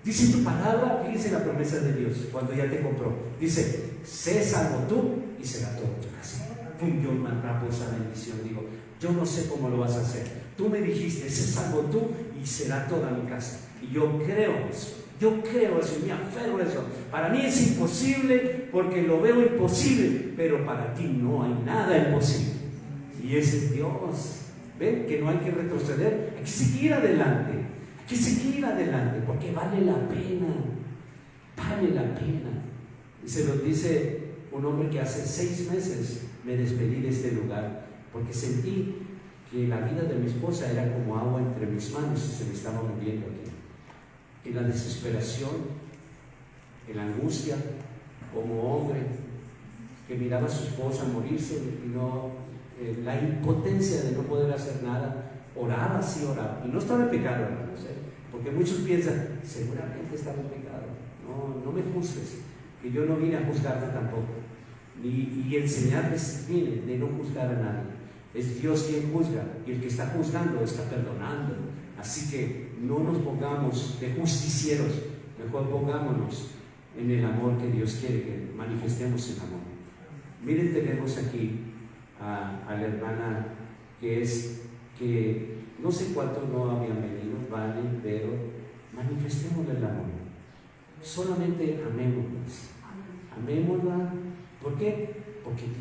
dice tu palabra, fíjense la promesa de Dios cuando ya te compró. Dice, sé salvo tú y será todo tu casa. Yo me atrapo esa bendición, digo, yo no sé cómo lo vas a hacer. Tú me dijiste, sé salvo tú y será toda mi casa. Y yo creo eso y me aferro a eso. Para mí es imposible porque lo veo imposible, pero para ti no hay nada imposible. Y ese es Dios. ¿Ven? Que no hay que retroceder, hay que seguir adelante. Hay que seguir adelante porque vale la pena. Vale la pena. Y se lo dice un hombre que hace 6 meses me despedí de este lugar porque sentí que la vida de mi esposa era como agua entre mis manos y se me estaba moviendo aquí. En la desesperación, en la angustia, como hombre que miraba a su esposa morirse y la impotencia de no poder hacer nada, oraba, sí oraba, y no estaba en pecado, hermanos, porque muchos piensan, seguramente estaba en pecado. No me juzgues, que yo no vine a juzgarte tampoco, y enseñarles bien de no juzgar a nadie. Es Dios quien juzga, y el que está juzgando está perdonando. Así que no nos pongamos de justicieros, mejor pongámonos en el amor que Dios quiere que manifestemos el amor. Miren, tenemos aquí a la hermana que no sé cuántos no habían venido, vale, pero manifestemos el amor. Solamente amémosla. ¿Por qué? Porque el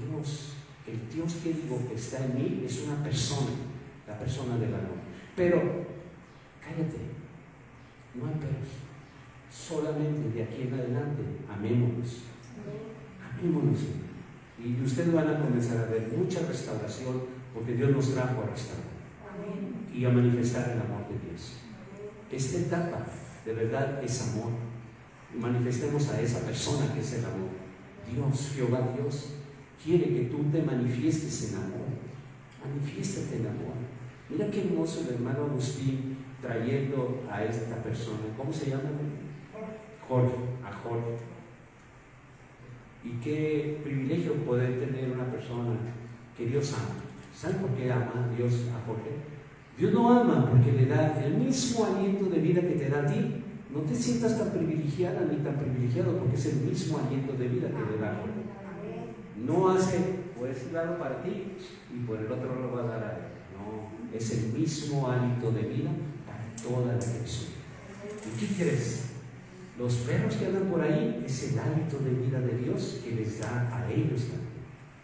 Dios que digo que está en mí es una persona, la persona del amor. Pero cállate, no hay peros. Solamente de aquí en adelante amémonos. Y ustedes van a comenzar a ver mucha restauración, porque Dios nos trajo a restaurar y a manifestar el amor de Dios. Esta etapa de verdad es amor. Y manifestemos a esa persona que es el amor. Dios, Jehová Dios, quiere que tú te manifiestes en amor. Manifiéstate en amor. Mira qué hermoso el hermano Agustín trayendo a esta persona. ¿Cómo se llama? Jorge. Y qué privilegio poder tener una persona que Dios ama. ¿Saben por qué ama Dios a Jorge? Dios no ama porque le da el mismo aliento de vida que te da a ti. No te sientas tan privilegiada ni tan privilegiado, porque es el mismo aliento de vida que le da a Jorge. No hace, pues, claro, para ti y por el otro lo va a dar a él. No, es el mismo hálito de vida para toda la creación. ¿Y qué crees? Los perros que andan por ahí es el hálito de vida de Dios que les da a ellos también.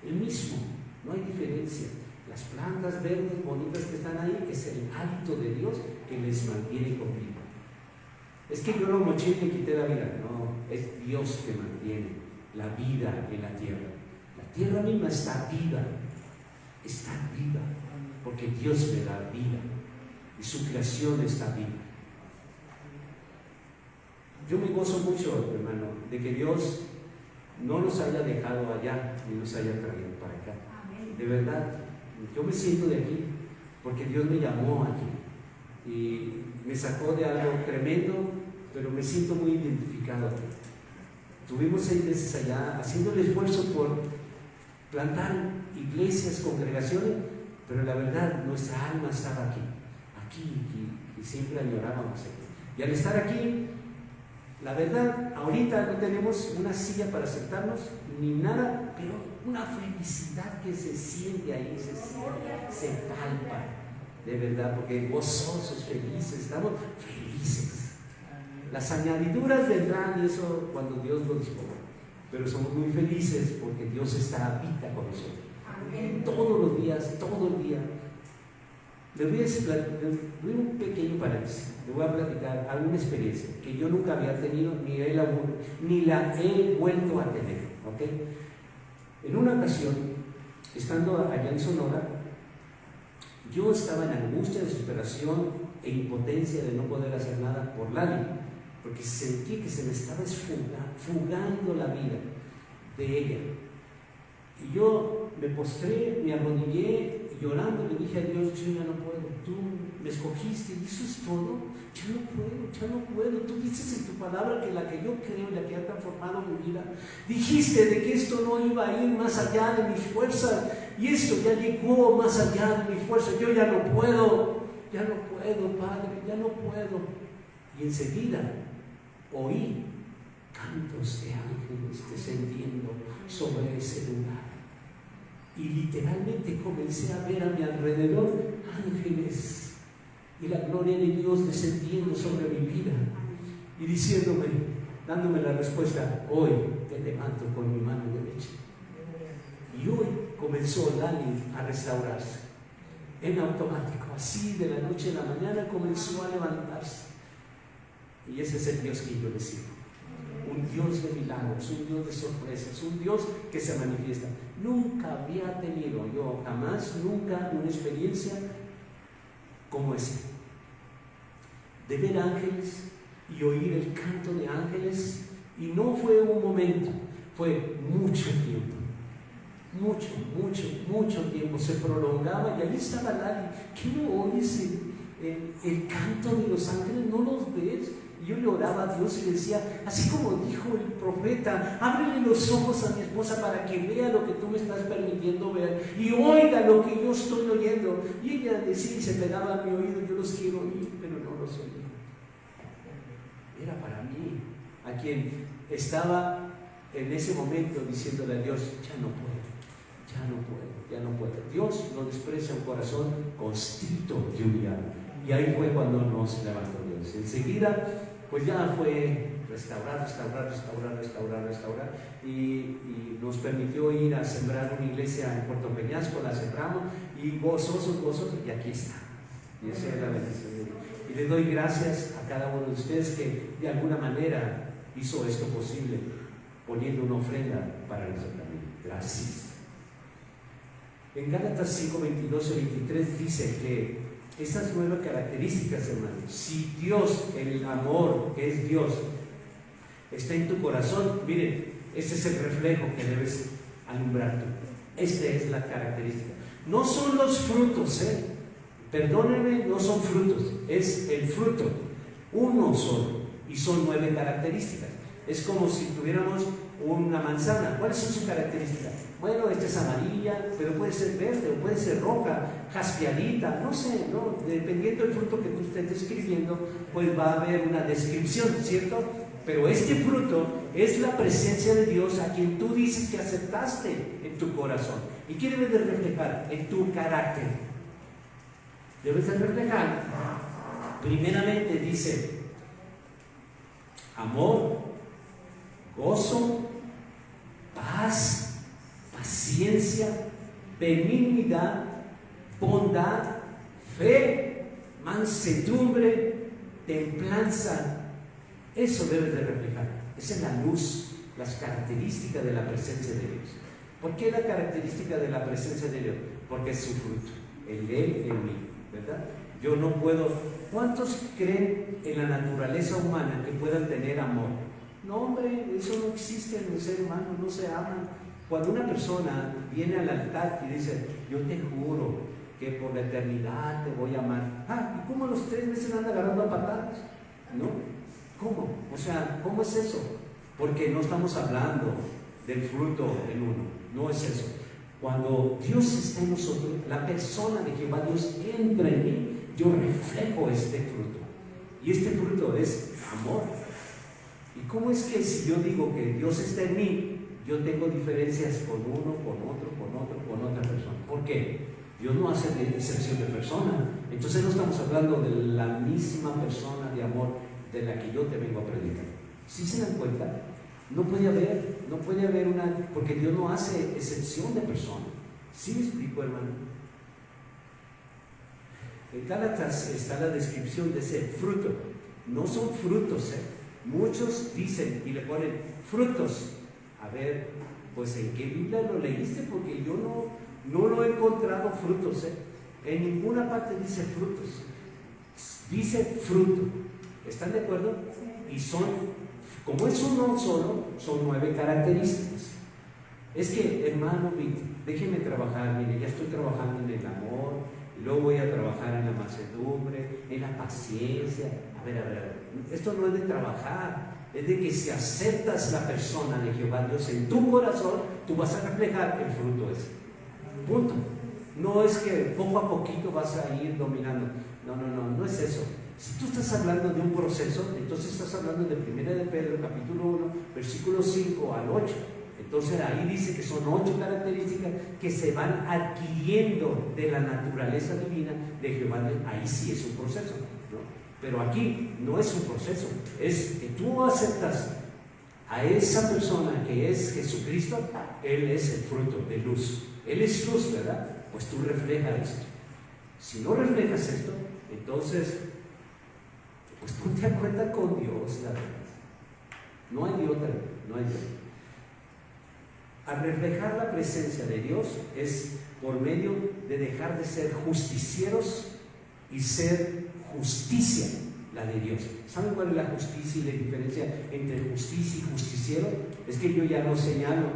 El mismo, no hay diferencia. Las plantas verdes bonitas que están ahí es el hálito de Dios que les mantiene con vida. Es que yo lo moché y le quité la vida. No, es Dios que mantiene la vida en la tierra. La tierra misma está viva, porque Dios me da vida y su creación está viva. Yo me gozo mucho, hermano, de que Dios no nos haya dejado allá ni nos haya traído para acá. De verdad, yo me siento de aquí porque Dios me llamó aquí y me sacó de algo tremendo, pero me siento muy identificado aquí. Tuvimos 6 meses allá haciendo el esfuerzo por plantar iglesias, congregaciones, pero la verdad nuestra alma estaba aquí y siempre añorábamos aquí. Y al estar aquí, la verdad, ahorita no tenemos una silla para sentarnos ni nada, pero una felicidad que se siente ahí, se palpa, de verdad, porque gozosos, felices, estamos felices. Las añadiduras vendrán, y eso cuando Dios lo disponga, pero somos muy felices porque Dios habita con nosotros. Amén. Todos los días, todo el día. Les doy un pequeño paréntesis. Les voy a platicar alguna experiencia que yo nunca había tenido, ni la he vuelto a tener. ¿Okay? En una ocasión, estando allá en Sonora, yo estaba en angustia, desesperación e impotencia de no poder hacer nada por Lali, porque sentí que se me estaba fugando la vida de ella. Y yo me postré, me arrodillé, llorando, le dije a Dios: yo ya no puedo, tú me escogiste y eso es todo, ya no puedo, tú dices en tu palabra que la que yo creo, la que ha transformado mi vida, dijiste de que esto no iba a ir más allá de mis fuerzas, y esto ya llegó más allá de mi fuerza, yo ya no puedo, Padre, ya no puedo. Y enseguida oí cantos de ángeles descendiendo sobre ese lugar. Y literalmente comencé a ver a mi alrededor ángeles y la gloria de Dios descendiendo sobre mi vida y diciéndome, dándome la respuesta: hoy te levanto con mi mano derecha. Y hoy comenzó Lali a restaurarse en automático, así de la noche a la mañana comenzó a levantarse. Y ese es el Dios que yo le sirvo, un Dios de milagros, un Dios de sorpresas, un Dios que se manifiesta. Nunca había tenido yo jamás, nunca, una experiencia como esa, de ver ángeles y oír el canto de ángeles. Y no fue un momento, fue mucho tiempo, mucho tiempo, se prolongaba. Y ahí estaba Lali: ¿qué no oyes el canto de los ángeles? ¿No los ves? Y yo le oraba a Dios y le decía, así como dijo el profeta: ábrele los ojos a mi esposa para que vea lo que tú me estás permitiendo ver y oiga lo que yo estoy oyendo. Y ella decía y se pegaba a mi oído: yo los quiero oír, pero no los oía. Era para mí, a quien estaba en ese momento diciéndole a Dios: ya no puedo. Dios no desprecia un corazón constrito y humillado. Y ahí fue cuando nos levantó Dios. Enseguida, pues ya fue restaurar, y nos permitió ir a sembrar una iglesia en Puerto Peñasco. La sembramos y gozosos, y aquí está. Y esa es la bendición de Dios. Y le doy gracias a cada uno de ustedes que de alguna manera hizo esto posible, poniendo una ofrenda para nuestro camino. Gracias. En Gálatas 5, 22 y 23 dice que estas 9 características, hermanos, si Dios, el amor que es Dios, está en tu corazón, miren, ese es el reflejo que debes alumbrar tú. Esta es la característica. No son los frutos, perdónenme, no son frutos, es el fruto, uno solo, y son 9 características. Es como si tuviéramos una manzana. ¿Cuáles son sus características? Bueno, esta es amarilla, pero puede ser verde o puede ser roja, jaspeadita, no sé, ¿no? Dependiendo del fruto que tú estés describiendo, pues va a haber una descripción, ¿cierto? Pero este fruto es la presencia de Dios a quien tú dices que aceptaste en tu corazón. ¿Y qué debes de reflejar? En tu carácter. Debes de reflejar, primeramente dice, amor, gozo, paz, paciencia, benignidad, bondad, fe, mansedumbre, templanza. Eso debes de reflejar. Esa es la luz, las características de la presencia de Dios. ¿Por qué la característica de la presencia de Dios? Porque es su fruto, el de Él en mí, ¿verdad? Yo no puedo. ¿Cuántos creen en la naturaleza humana que puedan tener amor? No, hombre, eso no existe en el ser humano, no se ama. Cuando una persona viene al altar y dice, yo te juro que por la eternidad te voy a amar. ¿Y cómo los 3 meses andan agarrando a patadas? ¿No? ¿Cómo? O sea, ¿cómo es eso? Porque no estamos hablando del fruto en uno, no es eso. Cuando Dios está en nosotros, la persona de Jehová Dios entra en mí, yo reflejo este fruto. Y este fruto es amor. ¿Y cómo es que si yo digo que Dios está en mí, yo tengo diferencias con uno, con otra persona? ¿Por qué? Dios no hace excepción de persona. Entonces no estamos hablando de la misma persona de amor de la que yo te vengo a predicar. ¿Sí se dan cuenta? No puede haber una, porque Dios no hace excepción de persona. ¿Sí me explico, hermano? En Gálatas está la descripción de ese fruto. No son frutos, Muchos dicen y le ponen frutos. A ver, pues ¿en qué Biblia lo leíste? Porque yo no lo he encontrado frutos, En ninguna parte dice frutos. Dice fruto. ¿Están de acuerdo? Y son, como es uno solo, son 9 características. Es que, hermano, déjeme trabajar, mire, ya estoy trabajando en el amor, y luego voy a trabajar en la mansedumbre, en la paciencia. A ver, esto no es de trabajar, es de que si aceptas la persona de Jehová Dios en tu corazón, tú vas a reflejar el fruto ese. Punto. No es que poco a poquito vas a ir dominando. No es eso. Si tú estás hablando de un proceso, entonces estás hablando de 1 de Pedro, capítulo 1, versículo 5 al 8. Entonces ahí dice que son 8 características que se van adquiriendo de la naturaleza divina de Jehová. Ahí sí es un proceso, ¿no? Pero aquí no es un proceso, es que tú aceptas a esa persona que es Jesucristo. Él es el fruto de luz. Él es luz, ¿verdad? Pues tú reflejas esto. Si no reflejas esto, entonces, pues ponte a cuenta con Dios, la verdad. No hay de otra, no hay de otra. Al reflejar la presencia de Dios es por medio de dejar de ser justicieros y ser justicia, la de Dios. ¿Saben cuál es la justicia y la diferencia entre justicia y justiciero? Es que yo ya no señalo,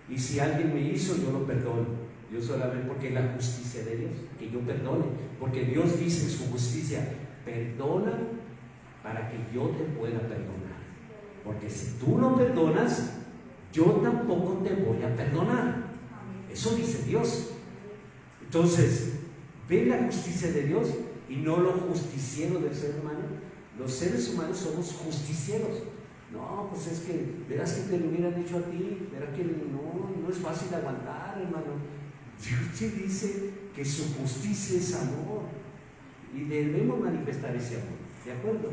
y si alguien me hizo, yo lo perdono. Yo solamente, porque es la justicia de Dios, que yo perdone, porque Dios dice en su justicia: perdona para que yo te pueda perdonar, porque si tú no perdonas, yo tampoco te voy a perdonar. Eso dice Dios. Entonces, ven la justicia de Dios y no lo justiciero del ser humano. Los seres humanos somos justicieros. No, pues es que verás que te lo hubieran hecho a ti, verás que no es fácil aguantar, hermano. Dios te dice que su justicia es amor y debemos manifestar ese amor, ¿de acuerdo?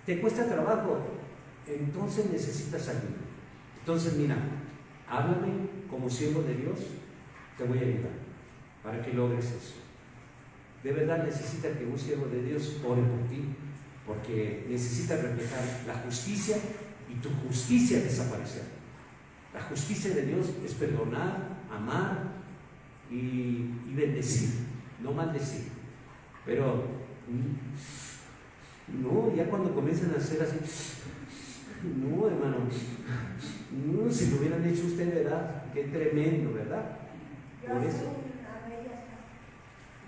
¿Te cuesta trabajo? Entonces necesitas ayuda. Entonces mira, háblame como siervo de Dios, te voy a ayudar para que logres eso. De verdad necesita que un siervo de Dios ore por ti, porque necesita reflejar la justicia y tu justicia desaparecer. La justicia de Dios es perdonar, amar y bendecir, no maldecir. Pero no, ya cuando comienzan a hacer así, no, hermano, no, si lo hubieran hecho usted, ¿verdad? Qué tremendo, ¿verdad? Por eso.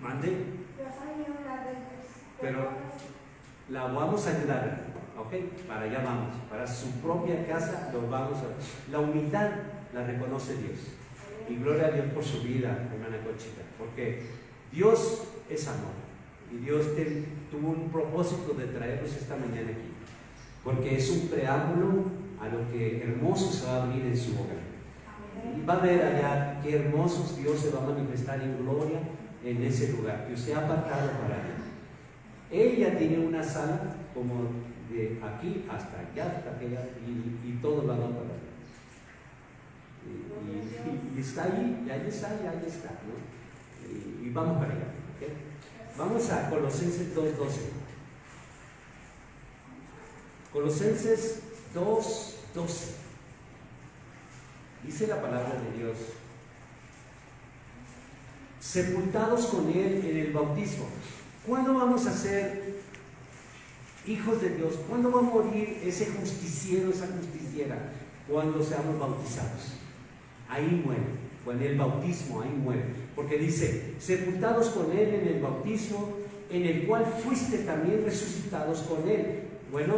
Mande. Pero la vamos a ayudar, ¿ok? Para allá vamos, para su propia casa lo vamos a... La humildad la reconoce Dios. Y gloria a Dios por su vida, hermana Conchita, porque Dios es amor. Y Dios tuvo un propósito de traernos esta mañana aquí, porque es un preámbulo a lo que hermoso se va a abrir en su hogar. Y va a ver allá qué hermosos Dios se va a manifestar en gloria en ese lugar que usted ha apartado para él. Ella tiene una sala como de aquí hasta allá, hasta aquella, y todo lo hagan para él. Y está ahí, y ahí está, ¿no? Y vamos para allá, ¿okay? Vamos a Colosenses 2:12. Colosenses 2:12. Dice la palabra de Dios: sepultados con Él en el bautismo. ¿Cuándo vamos a ser hijos de Dios? ¿Cuándo va a morir ese justiciero, esa justiciera? Cuando seamos bautizados. Ahí muere, con el bautismo, ahí muere. Porque dice, sepultados con Él en el bautismo, en el cual fuiste también resucitados con Él. Bueno,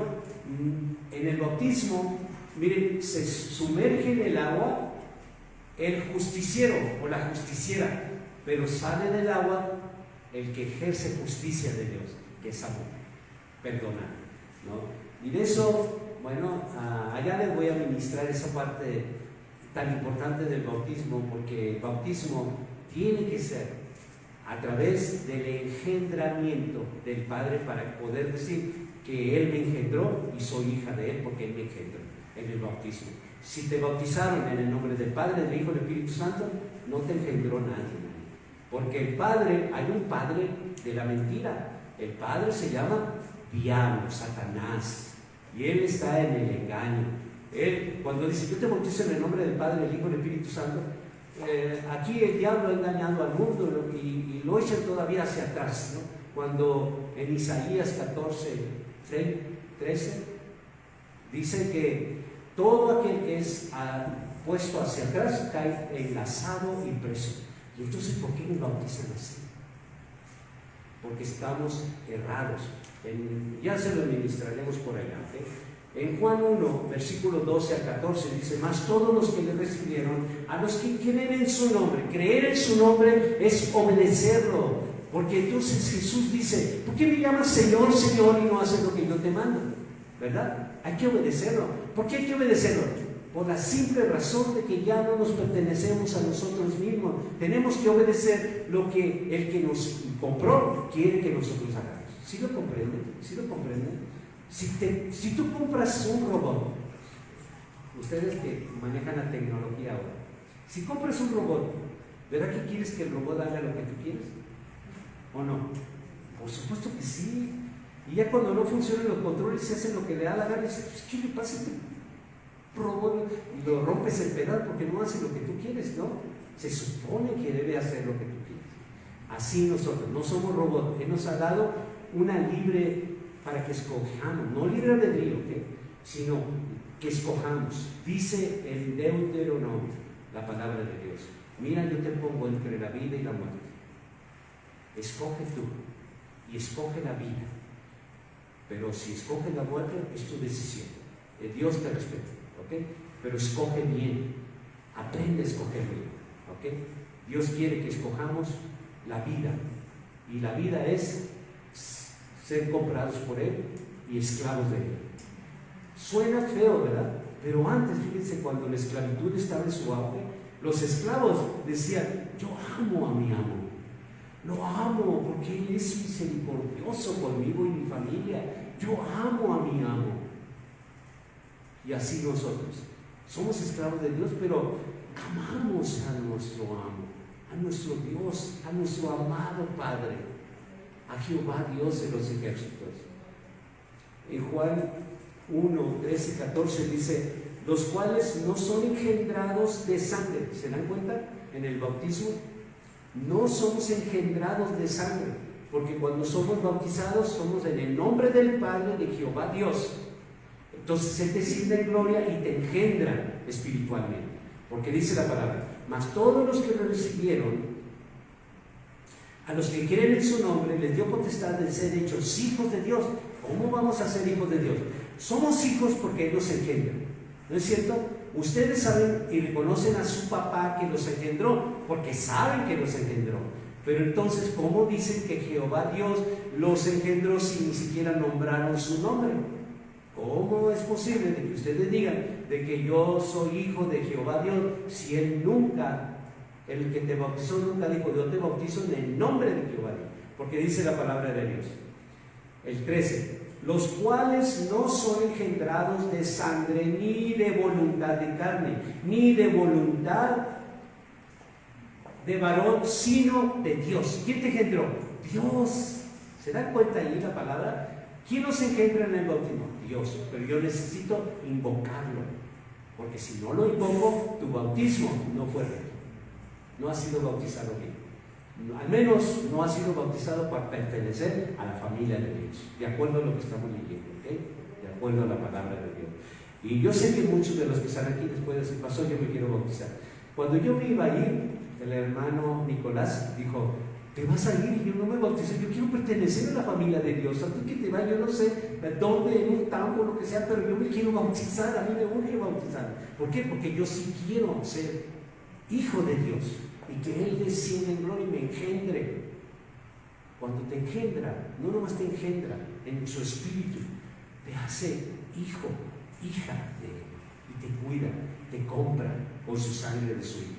en el bautismo, miren, se sumerge en el agua el justiciero o la justiciera, pero sale del agua el que ejerce justicia de Dios, que es amor, perdonar, ¿no? Y de eso, bueno, allá les voy a ministrar esa parte tan importante del bautismo, porque el bautismo tiene que ser a través del engendramiento del Padre para poder decir que Él me engendró y soy hija de Él porque Él me engendró en el bautismo. Si te bautizaron en el nombre del Padre, del Hijo y del Espíritu Santo, no te engendró nadie. Porque el Padre, hay un Padre de la mentira. El Padre se llama Diablo, Satanás, y Él está en el engaño. Él, cuando dice, yo te bautizo en el nombre del Padre, del Hijo y del Espíritu Santo, aquí el diablo ha engañado al mundo y lo echan todavía hacia atrás, ¿no? Cuando en Isaías 14:13 dice que todo aquel que es puesto hacia atrás cae enlazado y preso. Y entonces, ¿por qué nos bautizan así? Porque estamos errados. Ya se lo administraremos por allá, ¿okay? En Juan 1, versículo 12 al 14 dice: mas todos los que le recibieron, a los que creen en su nombre, creer en su nombre es obedecerlo. Porque entonces Jesús dice: ¿por qué me llamas Señor, Señor y no haces lo que yo te mando? ¿Verdad? Hay que obedecerlo. ¿Por qué hay que obedecerlo? Por la simple razón de que ya no nos pertenecemos a nosotros mismos. Tenemos que obedecer lo que el que nos compró quiere que nosotros hagamos. ¿Sí lo comprenden? ¿Sí lo comprenden? Si tú compras un robot, ustedes que manejan la tecnología ahora, si compras un robot, ¿verdad que quieres que el robot haga lo que tú quieres? ¿O no? Por supuesto que sí. Y ya cuando no funcionan los controles, se hacen lo que le da la gana y dices: pues, ¿qué le pasa a este robot? Y lo rompes el pedal porque no hace lo que tú quieres, ¿no? Se supone que debe hacer lo que tú quieres. Así nosotros, no somos robots. Él nos ha dado una libre para que escojamos, no libre albedrío, ¿okay? Sino que escojamos. Dice el Deuteronomio, la palabra de Dios: mira, yo te pongo entre la vida y la muerte. Escoge tú y escoge la vida. Pero si escoges la muerte, es tu decisión. Dios te respeta, ¿ok? Pero escoge bien, aprende a escoger bien, ¿ok? Dios quiere que escojamos la vida, y la vida es ser comprados por Él y esclavos de Él. Suena feo, ¿verdad? Pero antes, fíjense, cuando la esclavitud estaba en su auge, los esclavos decían: yo amo a mi amo, lo amo porque Él es misericordioso conmigo y mi familia, yo amo a mi amo. Y así nosotros somos esclavos de Dios, pero amamos a nuestro amo, a nuestro Dios, a nuestro amado Padre, a Jehová Dios de los ejércitos. En Juan 1, 13, 14 dice: los cuales no son engendrados de sangre. ¿Se dan cuenta? En el bautismo no somos engendrados de sangre, porque cuando somos bautizados somos en el nombre del Padre, de Jehová Dios. Entonces Él te signa en gloria y te engendra espiritualmente, porque dice la palabra: mas todos los que lo recibieron, a los que creen en su nombre, les dio potestad de ser hechos hijos de Dios. ¿Cómo vamos a ser hijos de Dios? Somos hijos porque Él nos engendra, ¿no es cierto? Ustedes saben y reconocen a su papá que los engendró, porque saben que los engendró. Pero entonces, ¿cómo dicen que Jehová Dios los engendró si ni siquiera nombraron su nombre? ¿Cómo es posible de que ustedes digan de que yo soy hijo de Jehová Dios si Él nunca, el que te bautizó nunca dijo: yo te bautizo en el nombre de Jehová Dios? Porque dice la palabra de Dios. El 13: los cuales no son engendrados de sangre, ni de voluntad de carne, ni de voluntad de varón, sino de Dios. ¿Quién te engendró? Dios. ¿Se dan cuenta ahí la palabra? ¿Quién nos engendra en el bautismo? Dios. Pero yo necesito invocarlo, porque si no lo invoco, tu bautismo no fue recto, no has sido bautizado bien. Al menos no ha sido bautizado para pertenecer a la familia de Dios, de acuerdo a lo que estamos leyendo, ¿okay? De acuerdo a la palabra de Dios. Y yo sé que muchos de los que están aquí después de decir: pastor, yo me quiero bautizar. Cuando yo me iba a ir, el hermano Nicolás dijo: ¿te vas a ir? Y yo: no me bauticé, yo quiero pertenecer a la familia de Dios. A ti que te va, yo no sé dónde, en un tambo, lo que sea, pero yo me quiero bautizar, a mí me urge bautizar. ¿Por qué? Porque yo sí quiero ser hijo de Dios, y que Él descienda en gloria y me engendre. Cuando te engendra, no nomás te engendra en su espíritu, te hace hijo, hija de Él, y te cuida, te compra con su sangre de su Hijo.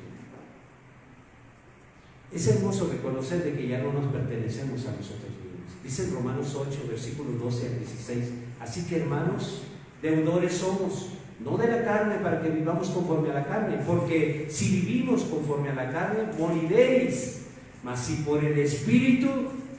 Es hermoso reconocer de que ya no nos pertenecemos a nosotros mismos. Dice en Romanos 8, versículos 12 al 16: así que, hermanos, deudores somos, no de la carne, para que vivamos conforme a la carne, porque si vivimos conforme a la carne, moriréis. Mas si por el Espíritu,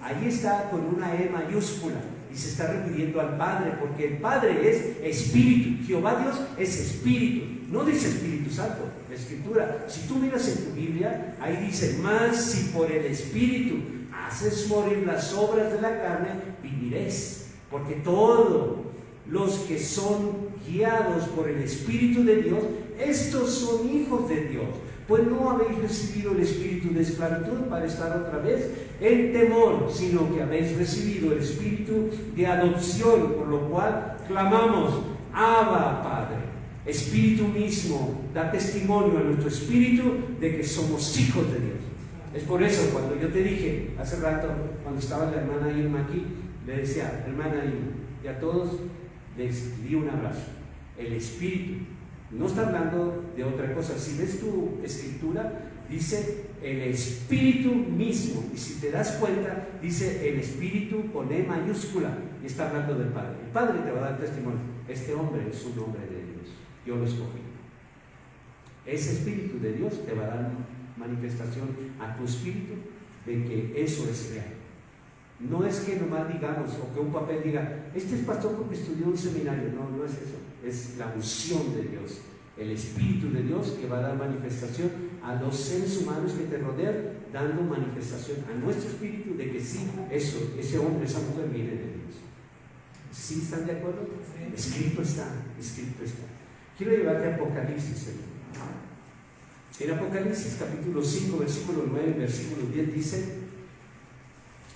ahí está con una E mayúscula, y se está refiriendo al Padre, porque el Padre es Espíritu. Jehová Dios es Espíritu, no dice Espíritu Santo. La Escritura, si tú miras en tu Biblia, ahí dice: mas si por el Espíritu haces morir las obras de la carne, viviréis. Porque todos los que son guiados por el Espíritu de Dios, estos son hijos de Dios. Pues no habéis recibido el espíritu de esclavitud para estar otra vez en temor, sino que habéis recibido el espíritu de adopción, por lo cual clamamos: Abba, Padre. Espíritu mismo da testimonio a nuestro espíritu de que somos hijos de Dios. Es por eso cuando yo te dije hace rato, cuando estaba la hermana Irma aquí, le decía, hermana Irma, y a todos les di un abrazo. El espíritu no está hablando de otra cosa. Si ves tu escritura, dice el espíritu mismo, y si te das cuenta, dice el espíritu con E mayúscula, y está hablando del Padre. El Padre te va a dar testimonio. Este hombre es un hombre de Dios, yo lo escogí. Ese espíritu de Dios te va a dar manifestación a tu espíritu de que eso es real. No es que nomás digamos, o que un papel diga, este es pastor porque estudió un seminario. No, no es eso. Es la unción de Dios, el Espíritu de Dios que va a dar manifestación a los seres humanos que te rodean, dando manifestación a nuestro espíritu de que sí, eso, ese hombre, esa mujer viene de Dios. ¿Sí están de acuerdo? Escrito está, escrito está. Quiero llevarte a Apocalipsis. En Apocalipsis capítulo 5, versículo 9, versículo 10 dice: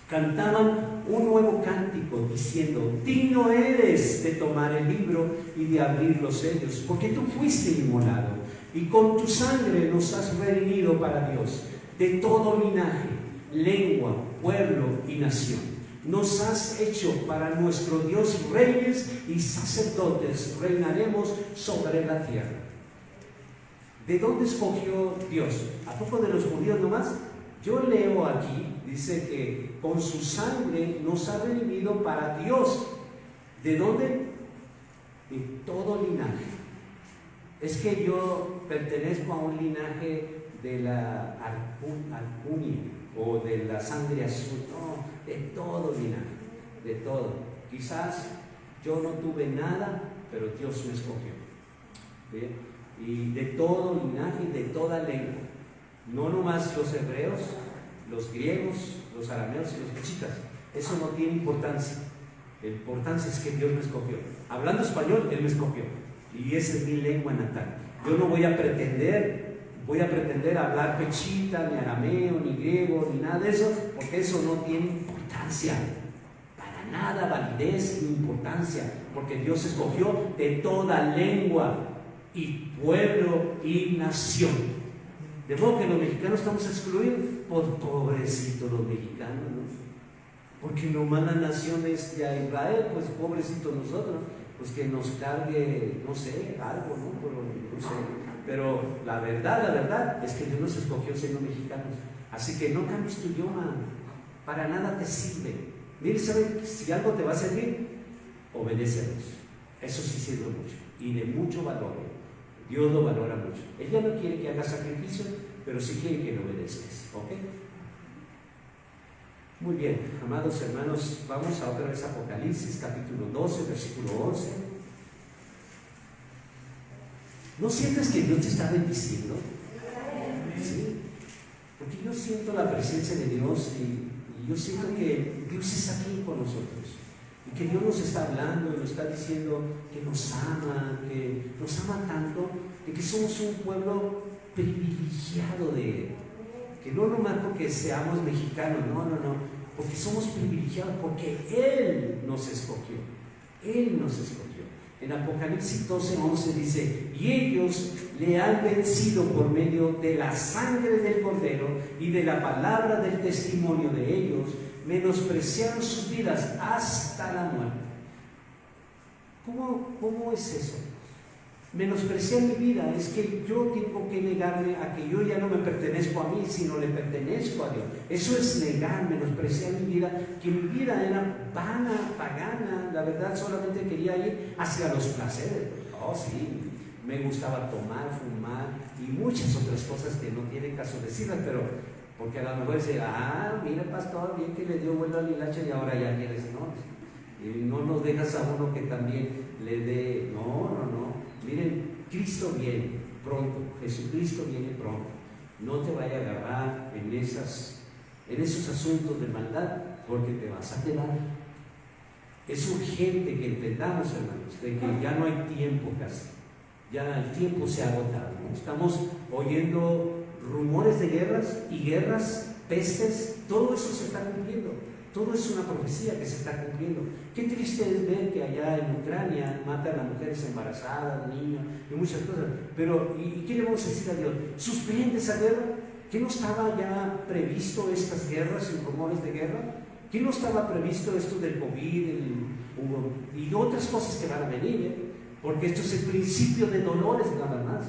cantaban un nuevo cántico diciendo: digno eres de tomar el libro y de abrir los sellos, porque tú fuiste inmolado y con tu sangre nos has redimido para Dios de todo linaje, lengua, pueblo y nación. Nos has hecho para nuestro Dios reyes y sacerdotes, reinaremos sobre la tierra. ¿De dónde escogió Dios? ¿A poco de los judíos nomás? Yo leo aquí, dice que con su sangre nos ha redimido para Dios. ¿De dónde? De todo linaje. Es que yo pertenezco a un linaje de la alcunia o de la sangre azul. No, de todo linaje, de todo. Quizás yo no tuve nada, pero Dios me escogió. ¿Bien? Y de todo linaje y de toda lengua. No nomás los hebreos, los griegos, los arameos y los mexitas. Eso no tiene importancia. La importancia es que Dios me escogió. Hablando español, Él me escogió. Y esa es mi lengua natal. Yo no voy a pretender hablar pechita, ni arameo, ni griego, ni nada de eso, porque eso no tiene importancia. Para nada validez ni importancia, porque Dios escogió de toda lengua y pueblo y nación. De modo que los mexicanos estamos excluidos. Por pobrecitos los mexicanos, ¿no? Porque nomás la nación es de Israel, pues pobrecitos nosotros, pues que nos cargue, no sé, algo, ¿no? Pero, no sé. Pero la verdad es que Dios nos escogió siendo mexicanos. Así que no cambies tu idioma, para nada te sirve. Mire, ¿saben? Si algo te va a servir, obedece a Dios. Eso sí sirve mucho y de mucho valor. Dios lo valora mucho. Ella no quiere que hagas sacrificio, pero sí quiere que le obedezcas. ¿Ok? Muy bien, amados hermanos, vamos a otra vez a Apocalipsis, capítulo 12, versículo 11. ¿No sientes que Dios te está bendiciendo? ¿Sí? Porque yo siento la presencia de Dios y yo siento que Dios está aquí con nosotros. Y que Dios nos está hablando y nos está diciendo que nos ama tanto, de que somos un pueblo privilegiado de Él. Que no nomás porque seamos mexicanos, no, porque somos privilegiados, porque Él nos escogió. Él nos escogió. En Apocalipsis 12:11 dice: y ellos le han vencido por medio de la sangre del Cordero y de la palabra del testimonio de ellos, menospreciaron sus vidas hasta la muerte. ¿Cómo es eso? Menospreciar mi vida es que yo tengo que negarme a que yo ya no me pertenezco a mí, sino le pertenezco a Dios. Eso es negar, menospreciar mi vida, que mi vida era vana, pagana. La verdad, solamente quería ir hacia los placeres. Oh, sí, me gustaba tomar, fumar y muchas otras cosas que no tienen caso decirlas, pero porque a lo mejor dice: mire pastor, bien que le dio vuelo al hilacho y ahora ya quieres, ¿no? Y no nos dejas a uno que también le dé. No. Miren, Cristo viene pronto, Jesucristo viene pronto. No te vaya a agarrar en esos asuntos de maldad, porque te vas a quedar. Es urgente que entendamos, hermanos, de que ya no hay tiempo casi. Ya el tiempo se ha agotado, ¿no? Estamos oyendo rumores de guerras, pestes, todo eso se está cumpliendo. Todo es una profecía que se está cumpliendo. Qué triste es ver que allá en Ucrania matan a mujeres embarazadas, niños y muchas cosas. Pero, ¿y qué le vamos a decir a Dios? ¿Suspende esa guerra? ¿Qué no estaba ya previsto estas guerras y rumores de guerra? ¿Qué no estaba previsto esto del COVID y otras cosas que van a venir? Porque esto es el principio de dolores nada más.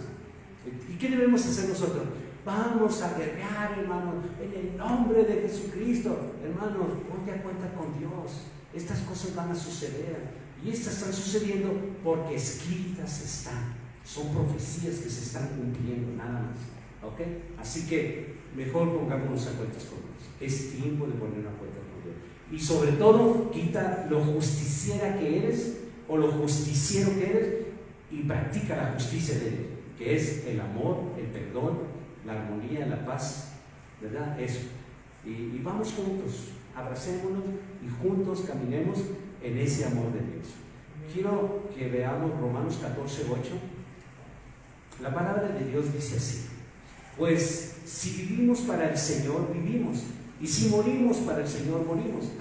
¿Y qué debemos hacer nosotros? Vamos a guerrear, hermanos, en el nombre de Jesucristo. Hermanos, ponte a cuenta con Dios. Estas cosas van a suceder. Y estas están sucediendo porque escritas están. Son profecías que se están cumpliendo, nada más. ¿Ok? Así que mejor pongámonos a cuentas con Dios. Es tiempo de poner a cuenta con Dios. Y sobre todo, quita lo justiciera que eres o lo justiciero que eres y practica la justicia de Dios, que es el amor, el perdón, la armonía, la paz, ¿verdad? Eso. Y vamos juntos, abracémonos y juntos caminemos en ese amor de Dios. Quiero que veamos Romanos 14:8. La palabra de Dios dice así: pues si vivimos para el Señor, vivimos, y si morimos para el Señor, morimos.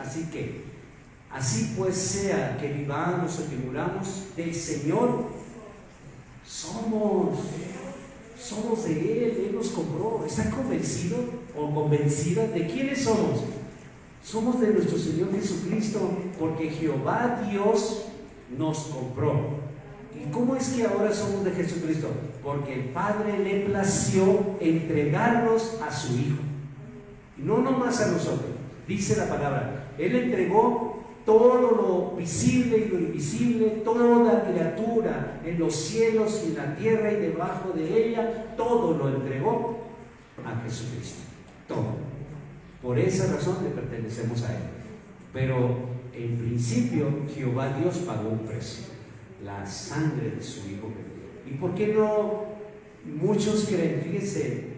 Así pues sea que vivamos o que muramos, del Señor somos de Él nos compró. ¿Está convencido o convencida de quiénes somos? Somos de nuestro Señor Jesucristo, porque Jehová Dios nos compró. ¿Y cómo es que ahora somos de Jesucristo? Porque el Padre le plació entregarnos a su Hijo. Y no nomás a nosotros, dice la palabra, Él entregó todo lo visible y lo invisible, toda criatura en los cielos y en la tierra y debajo de ella, todo lo entregó a Jesucristo, todo. Por esa razón le pertenecemos a Él. Pero en principio Jehová Dios pagó un precio, la sangre de su Hijo. ¿Y por qué no muchos creen? Fíjense,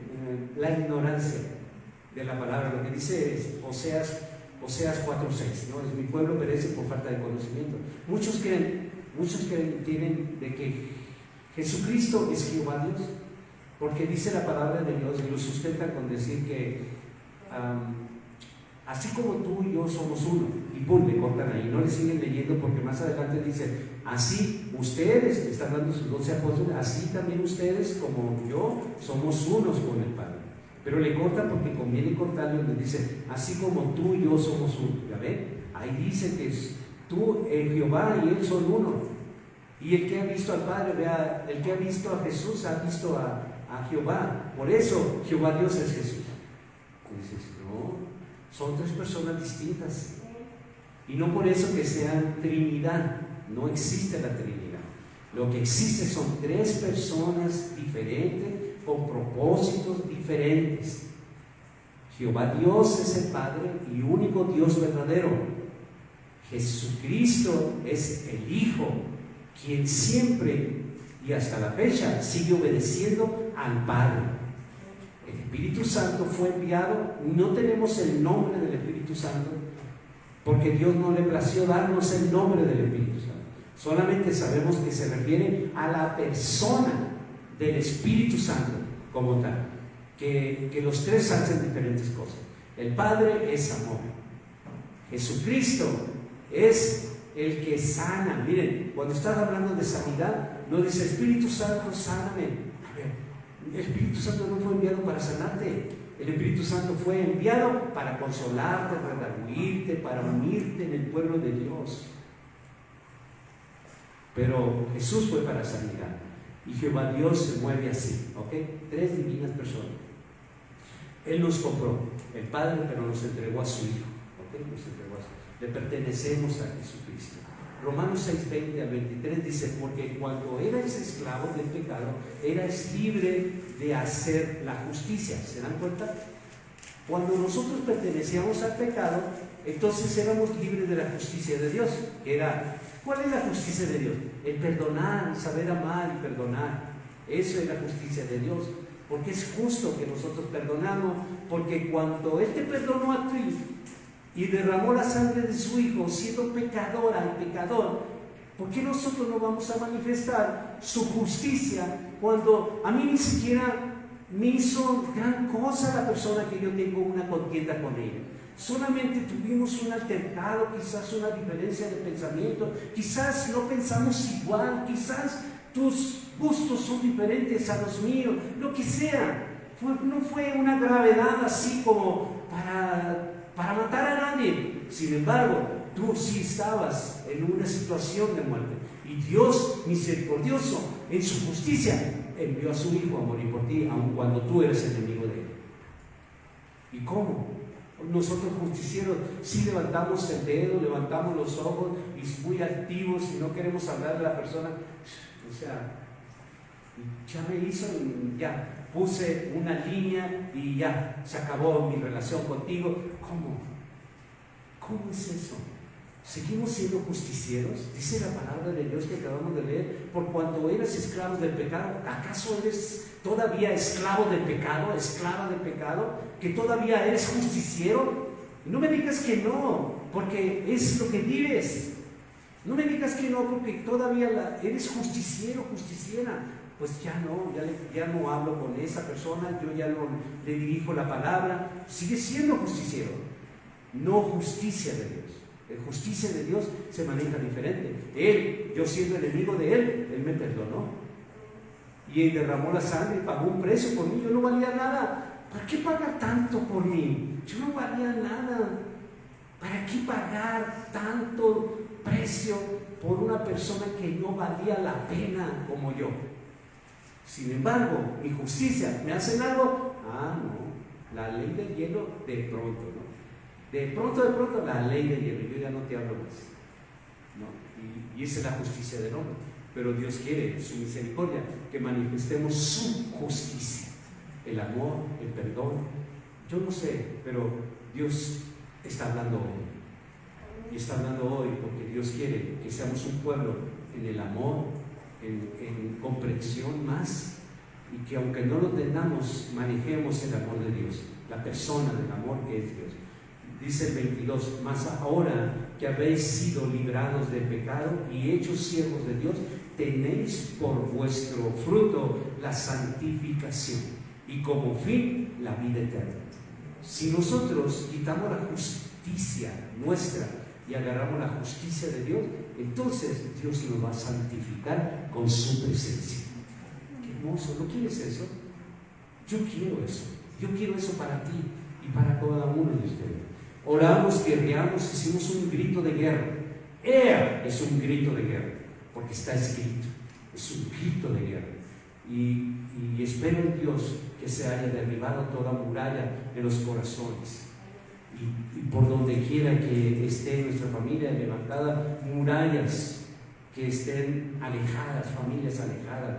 la ignorancia de la palabra, lo que dice Oseas 4:6, ¿no? Es mi pueblo perece por falta de conocimiento. Muchos creen, tienen de que Jesucristo es Jehová Dios, porque dice la palabra de Dios y lo sustenta con decir que así como tú y yo somos uno, y pum, le cortan ahí, no le siguen leyendo porque más adelante dice, así ustedes, están dando sus 12 apóstoles, así también ustedes como yo somos unos con el Padre. Pero le corta porque conviene cortarle donde dice, así como tú y yo somos uno. ¿Ya ven? Ahí dice que tú, Jehová y Él son uno. Y el que ha visto al Padre, vea, el que ha visto a Jesús ha visto a Jehová. Por eso Jehová Dios es Jesús. Y dices, no, son tres personas distintas. Y no por eso que sean Trinidad. No existe la Trinidad. Lo que existe son tres personas diferentes, con propósitos diferentes. Jehová Dios es el Padre y único Dios verdadero. Jesucristo es el Hijo, quien siempre y hasta la fecha sigue obedeciendo al Padre. El Espíritu Santo fue enviado. No tenemos el nombre del Espíritu Santo porque Dios no le plació darnos el nombre del Espíritu Santo. Solamente sabemos que se refiere a la persona del Espíritu Santo como tal, que los tres hacen diferentes cosas. El Padre es amor, Jesucristo es el que sana. Miren, cuando estás hablando de sanidad, no dice Espíritu Santo, sáname. A ver, el Espíritu Santo no fue enviado para sanarte. El Espíritu Santo fue enviado para consolarte, para redarguirte, para unirte en el pueblo de Dios. Pero Jesús fue para sanidad. Y Jehová Dios se mueve así, ¿ok? Tres divinas personas. Él nos compró, el Padre, pero nos entregó a su Hijo, ¿ok? Nos entregó a su Hijo. Le pertenecemos a Jesucristo. Romanos 6:20 al 23 dice, porque cuando erais esclavos del pecado, erais libre de hacer la justicia. ¿Se dan cuenta? Cuando nosotros pertenecíamos al pecado, entonces éramos libres de la justicia de Dios, que era... ¿Cuál es la justicia de Dios? El perdonar, saber amar y perdonar. Eso es la justicia de Dios, porque es justo que nosotros perdonamos, porque cuando Él te perdonó a ti y derramó la sangre de su Hijo, siendo pecadora y pecador, ¿por qué nosotros no vamos a manifestar su justicia cuando a mí ni siquiera me hizo gran cosa la persona que yo tengo una contienda con ella. Solamente tuvimos un altercado, quizás una diferencia de pensamiento, quizás no pensamos igual, quizás tus gustos son diferentes a los míos, lo que sea. No fue una gravedad así como para matar a nadie. Sin embargo, tú sí estabas en una situación de muerte. Y Dios, misericordioso, en su justicia, envió a su Hijo a morir por ti, aun cuando tú eres enemigo de Él. ¿Y cómo? Nosotros justicieros sí levantamos el dedo, levantamos los ojos y muy activos y no queremos hablar de la persona. O sea, ya me hizo y ya puse una línea y ya se acabó mi relación contigo. ¿Cómo? ¿Cómo es eso? ¿Seguimos siendo justicieros? Dice la palabra de Dios que acabamos de leer: por cuanto eres esclavos del pecado, ¿acaso eres todavía esclavo del pecado, esclava del pecado? ¿Que todavía eres justiciero? No me digas que no, porque es lo que vives. No me digas que no, porque todavía eres justiciero, justiciera. Pues ya no hablo con esa persona, yo ya no le dirijo la palabra. Sigue siendo justiciero, no justicia de Dios. La justicia de Dios se maneja diferente. Yo siendo enemigo de Él me perdonó. Y Él derramó la sangre y pagó un precio por mí. Yo no valía nada. ¿Para qué pagar tanto por mí? Yo no valía nada. ¿Para qué pagar tanto precio por una persona que no valía la pena como yo? Sin embargo, mi justicia, ¿me hacen algo? No, la ley del hielo de pronto, ¿no? De pronto, la ley del hielo, yo ya no te hablo más, ¿no? Y esa es la justicia del hombre. Pero Dios quiere, su misericordia, que manifestemos su justicia, el amor, el perdón. Yo no sé, pero Dios está hablando hoy. Y está hablando hoy porque Dios quiere que seamos un pueblo en el amor, en comprensión más, y que aunque no lo tengamos, manejemos el amor de Dios, la persona del amor que es Dios. Dice el 22: mas ahora que habéis sido librados del pecado y hechos siervos de Dios, tenéis por vuestro fruto la santificación y como fin la vida eterna. Si nosotros quitamos la justicia nuestra y agarramos la justicia de Dios, entonces Dios nos va a santificar con su presencia. Qué hermoso, ¿no quieres eso? Yo quiero eso. Yo quiero eso para ti y para cada uno de ustedes. Oramos, guerreamos, hicimos un grito de guerra. Es un grito de guerra, porque está escrito. Es un grito de guerra. Y espero en Dios que se haya derribado toda muralla de los corazones. Y por donde quiera que esté nuestra familia levantada, murallas que estén alejadas, familias alejadas.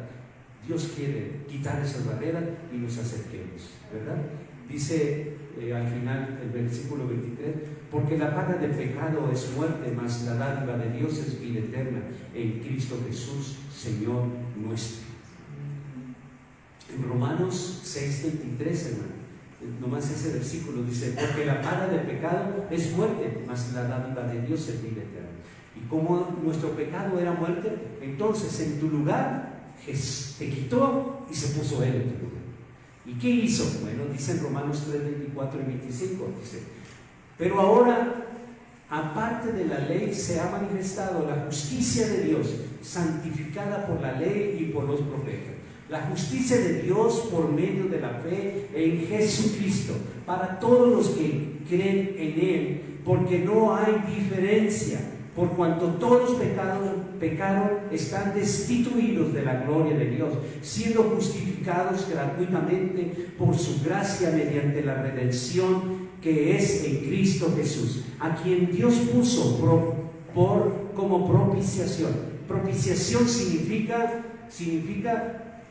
Dios quiere quitar esas barreras y nos acerquemos, ¿verdad? Dice al final el versículo 23: porque la paga del pecado es muerte, mas la dádiva de Dios es vida eterna en Cristo Jesús, Señor nuestro. En Romanos 6:23, hermano, nomás ese versículo dice: porque la paga del pecado es muerte, mas la dádiva de Dios es vida eterna. Y como nuestro pecado era muerte, entonces en tu lugar te quitó y se puso Él en tu lugar. ¿Y qué hizo? Bueno, dice en Romanos 3:24 y 25, dice: pero ahora, aparte de la ley, se ha manifestado la justicia de Dios, santificada por la ley y por los profetas. La justicia de Dios por medio de la fe en Jesucristo, para todos los que creen en Él, porque no hay diferencia, por cuanto todos pecaron, están destituidos de la gloria de Dios, siendo justificados gratuitamente por su gracia mediante la redención que es en Cristo Jesús, a quien Dios puso como propiciación. Propiciación significa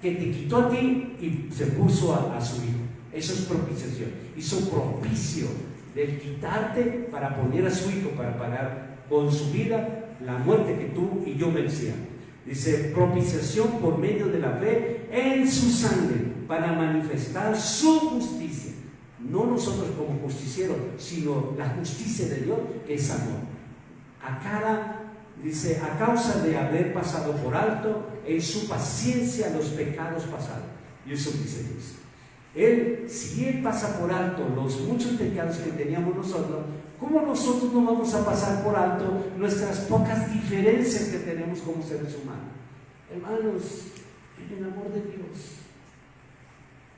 que te quitó a ti y se puso a su Hijo. Eso es propiciación. Hizo propicio de quitarte para poner a su Hijo, para pagar con su vida la muerte que tú y yo merecíamos. Dice: propiciación por medio de la fe en su sangre, para manifestar su justicia. No nosotros como justicieros, sino la justicia de Dios, que es amor. Dice: a causa de haber pasado por alto en su paciencia los pecados pasados. Y eso dice Dios. Si Él pasa por alto los muchos pecados que teníamos nosotros, ¿cómo nosotros no vamos a pasar por alto nuestras pocas diferencias que tenemos como seres humanos? Hermanos, en el amor de Dios,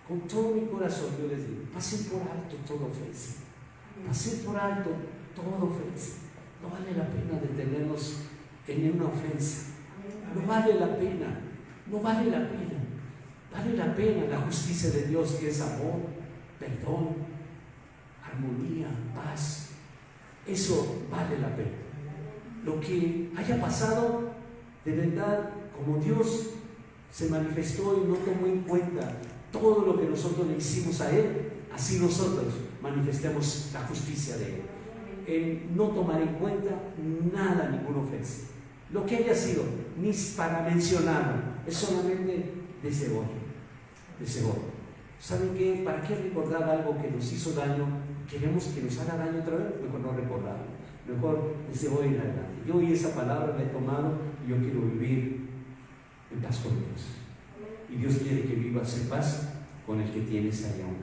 con todo mi corazón yo les digo, pasen por alto toda ofensa, pasen por alto toda ofensa. No vale la pena detenernos en una ofensa, no vale la pena, no vale la pena. Vale la pena la justicia de Dios, que es amor, perdón, armonía, paz. Eso vale la pena. Lo que haya pasado, de verdad, como Dios se manifestó y no tomó en cuenta todo lo que nosotros le hicimos a Él, así nosotros manifestemos la justicia de Él. En no tomar en cuenta nada, ninguna ofensa. Lo que haya sido, ni para mencionarlo, es solamente desde hoy. ¿Saben qué? ¿Para qué recordar algo que nos hizo daño? ¿Queremos que nos haga daño otra vez? Mejor no recordarlo. Mejor desde hoy en adelante. Yo hoy esa palabra la he tomado y yo quiero vivir en paz con Dios. Y Dios quiere que vivas en paz con el que tienes allá aún.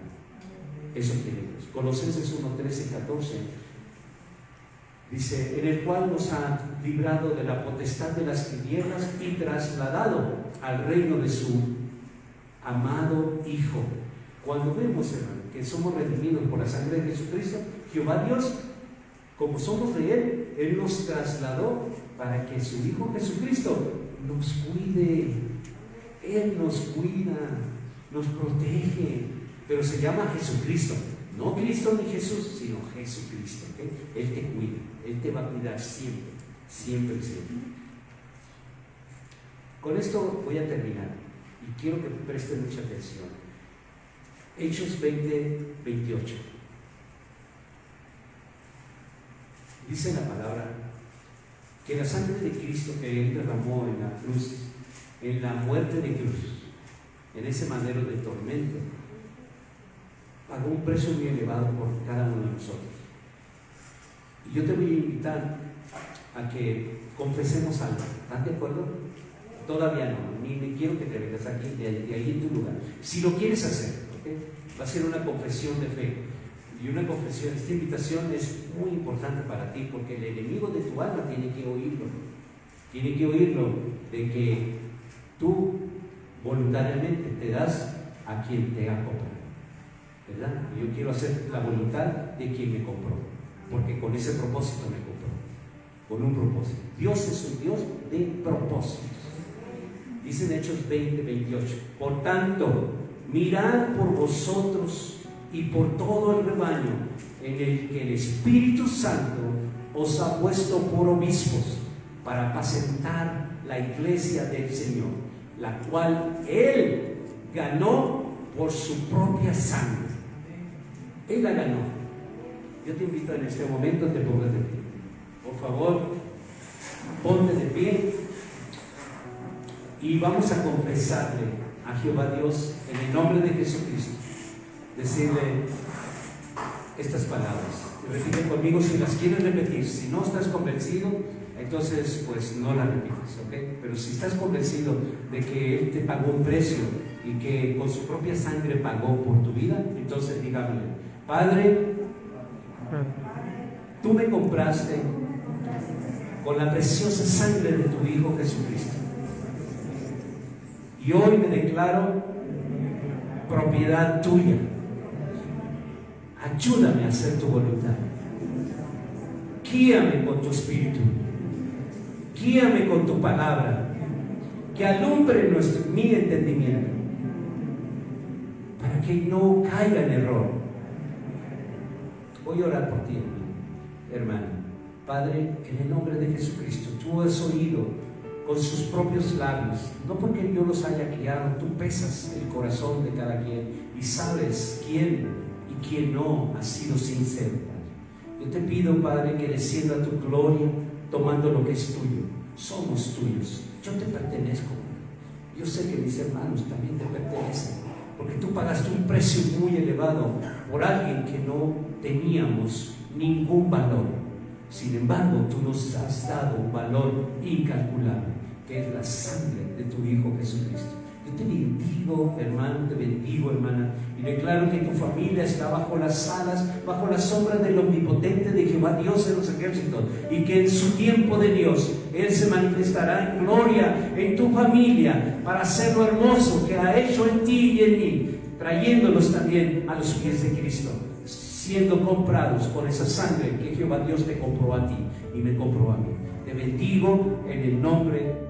Eso quiere Dios. Colosenses 1, 13, 14 dice: en el cual nos ha librado de la potestad de las tinieblas y trasladado al reino de su amado Hijo. Cuando vemos, hermano, que somos redimidos por la sangre de Jesucristo, Jehová Dios, como somos de Él, Él nos trasladó para que su Hijo Jesucristo nos cuide. Él nos cuida, nos protege, pero se llama Jesucristo, no Cristo ni Jesús, sino Jesucristo, ¿okay? Él te cuida, Él te va a cuidar siempre, siempre, siempre. Con esto voy a terminar y quiero que presten mucha atención. Hechos 20, 28. Dice la palabra que la sangre de Cristo que Él derramó en la cruz, en la muerte de cruz, en ese madero de tormento, pagó un precio muy elevado por cada uno de nosotros. Y yo te voy a invitar a que confesemos algo. ¿Estás de acuerdo? Todavía no, ni quiero que te vengas aquí, de ahí en tu lugar. Si lo quieres hacer, ¿okay? Va a ser una confesión de fe. Y una confesión, esta invitación es muy importante para ti, porque el enemigo de tu alma tiene que oírlo. Tiene que oírlo de que tú voluntariamente te das a quien te ha comprado, ¿verdad? Yo quiero hacer la voluntad de quien me compró, porque con ese propósito me compró, con un propósito. Dios es un Dios de propósitos. Dice en Hechos 20, 28: por tanto, mirad por vosotros y por todo el rebaño en el que el Espíritu Santo os ha puesto por obispos, para apacentar la iglesia del Señor, la cual Él ganó por su propia sangre. Él la ganó. Yo te invito en este momento a que te pongas de pie. Por favor, ponte de pie y vamos a confesarle a Jehová Dios en el nombre de Jesucristo. Decirle estas palabras. Repite conmigo si las quieres repetir. Si no estás convencido, entonces pues no las repites, ¿ok? Pero si estás convencido de que Él te pagó un precio y que con su propia sangre pagó por tu vida, entonces dígame: Padre, tú me compraste con la preciosa sangre de tu Hijo Jesucristo, y hoy me declaro propiedad tuya. Ayúdame a hacer tu voluntad. Guíame con tu espíritu, guíame con tu palabra, que alumbre mi entendimiento, para que no caiga en error. Voy a orar por ti, hermano. Padre, en el nombre de Jesucristo, tú has oído con sus propios labios, no porque yo los haya criado, tú pesas el corazón de cada quien y sabes quién y quién no ha sido sincero. Yo te pido, Padre, que descienda tu gloria tomando lo que es tuyo. Somos tuyos, yo te pertenezco. Yo sé que mis hermanos también te pertenecen, porque tú pagaste un precio muy elevado por alguien que no teníamos ningún valor. Sin embargo, tú nos has dado un valor incalculable, que es la sangre de tu Hijo Jesucristo. Yo te bendigo, hermano, te bendigo, hermana, y declaro que tu familia está bajo las alas, bajo la sombra del omnipotente de Jehová Dios de los ejércitos, y que en su tiempo de Dios Él se manifestará en gloria en tu familia para hacer lo hermoso que ha hecho en ti y en mí, trayéndolos también a los pies de Cristo, siendo comprados por esa sangre que Jehová Dios te compró a ti y me compró a mí. Te bendigo en el nombre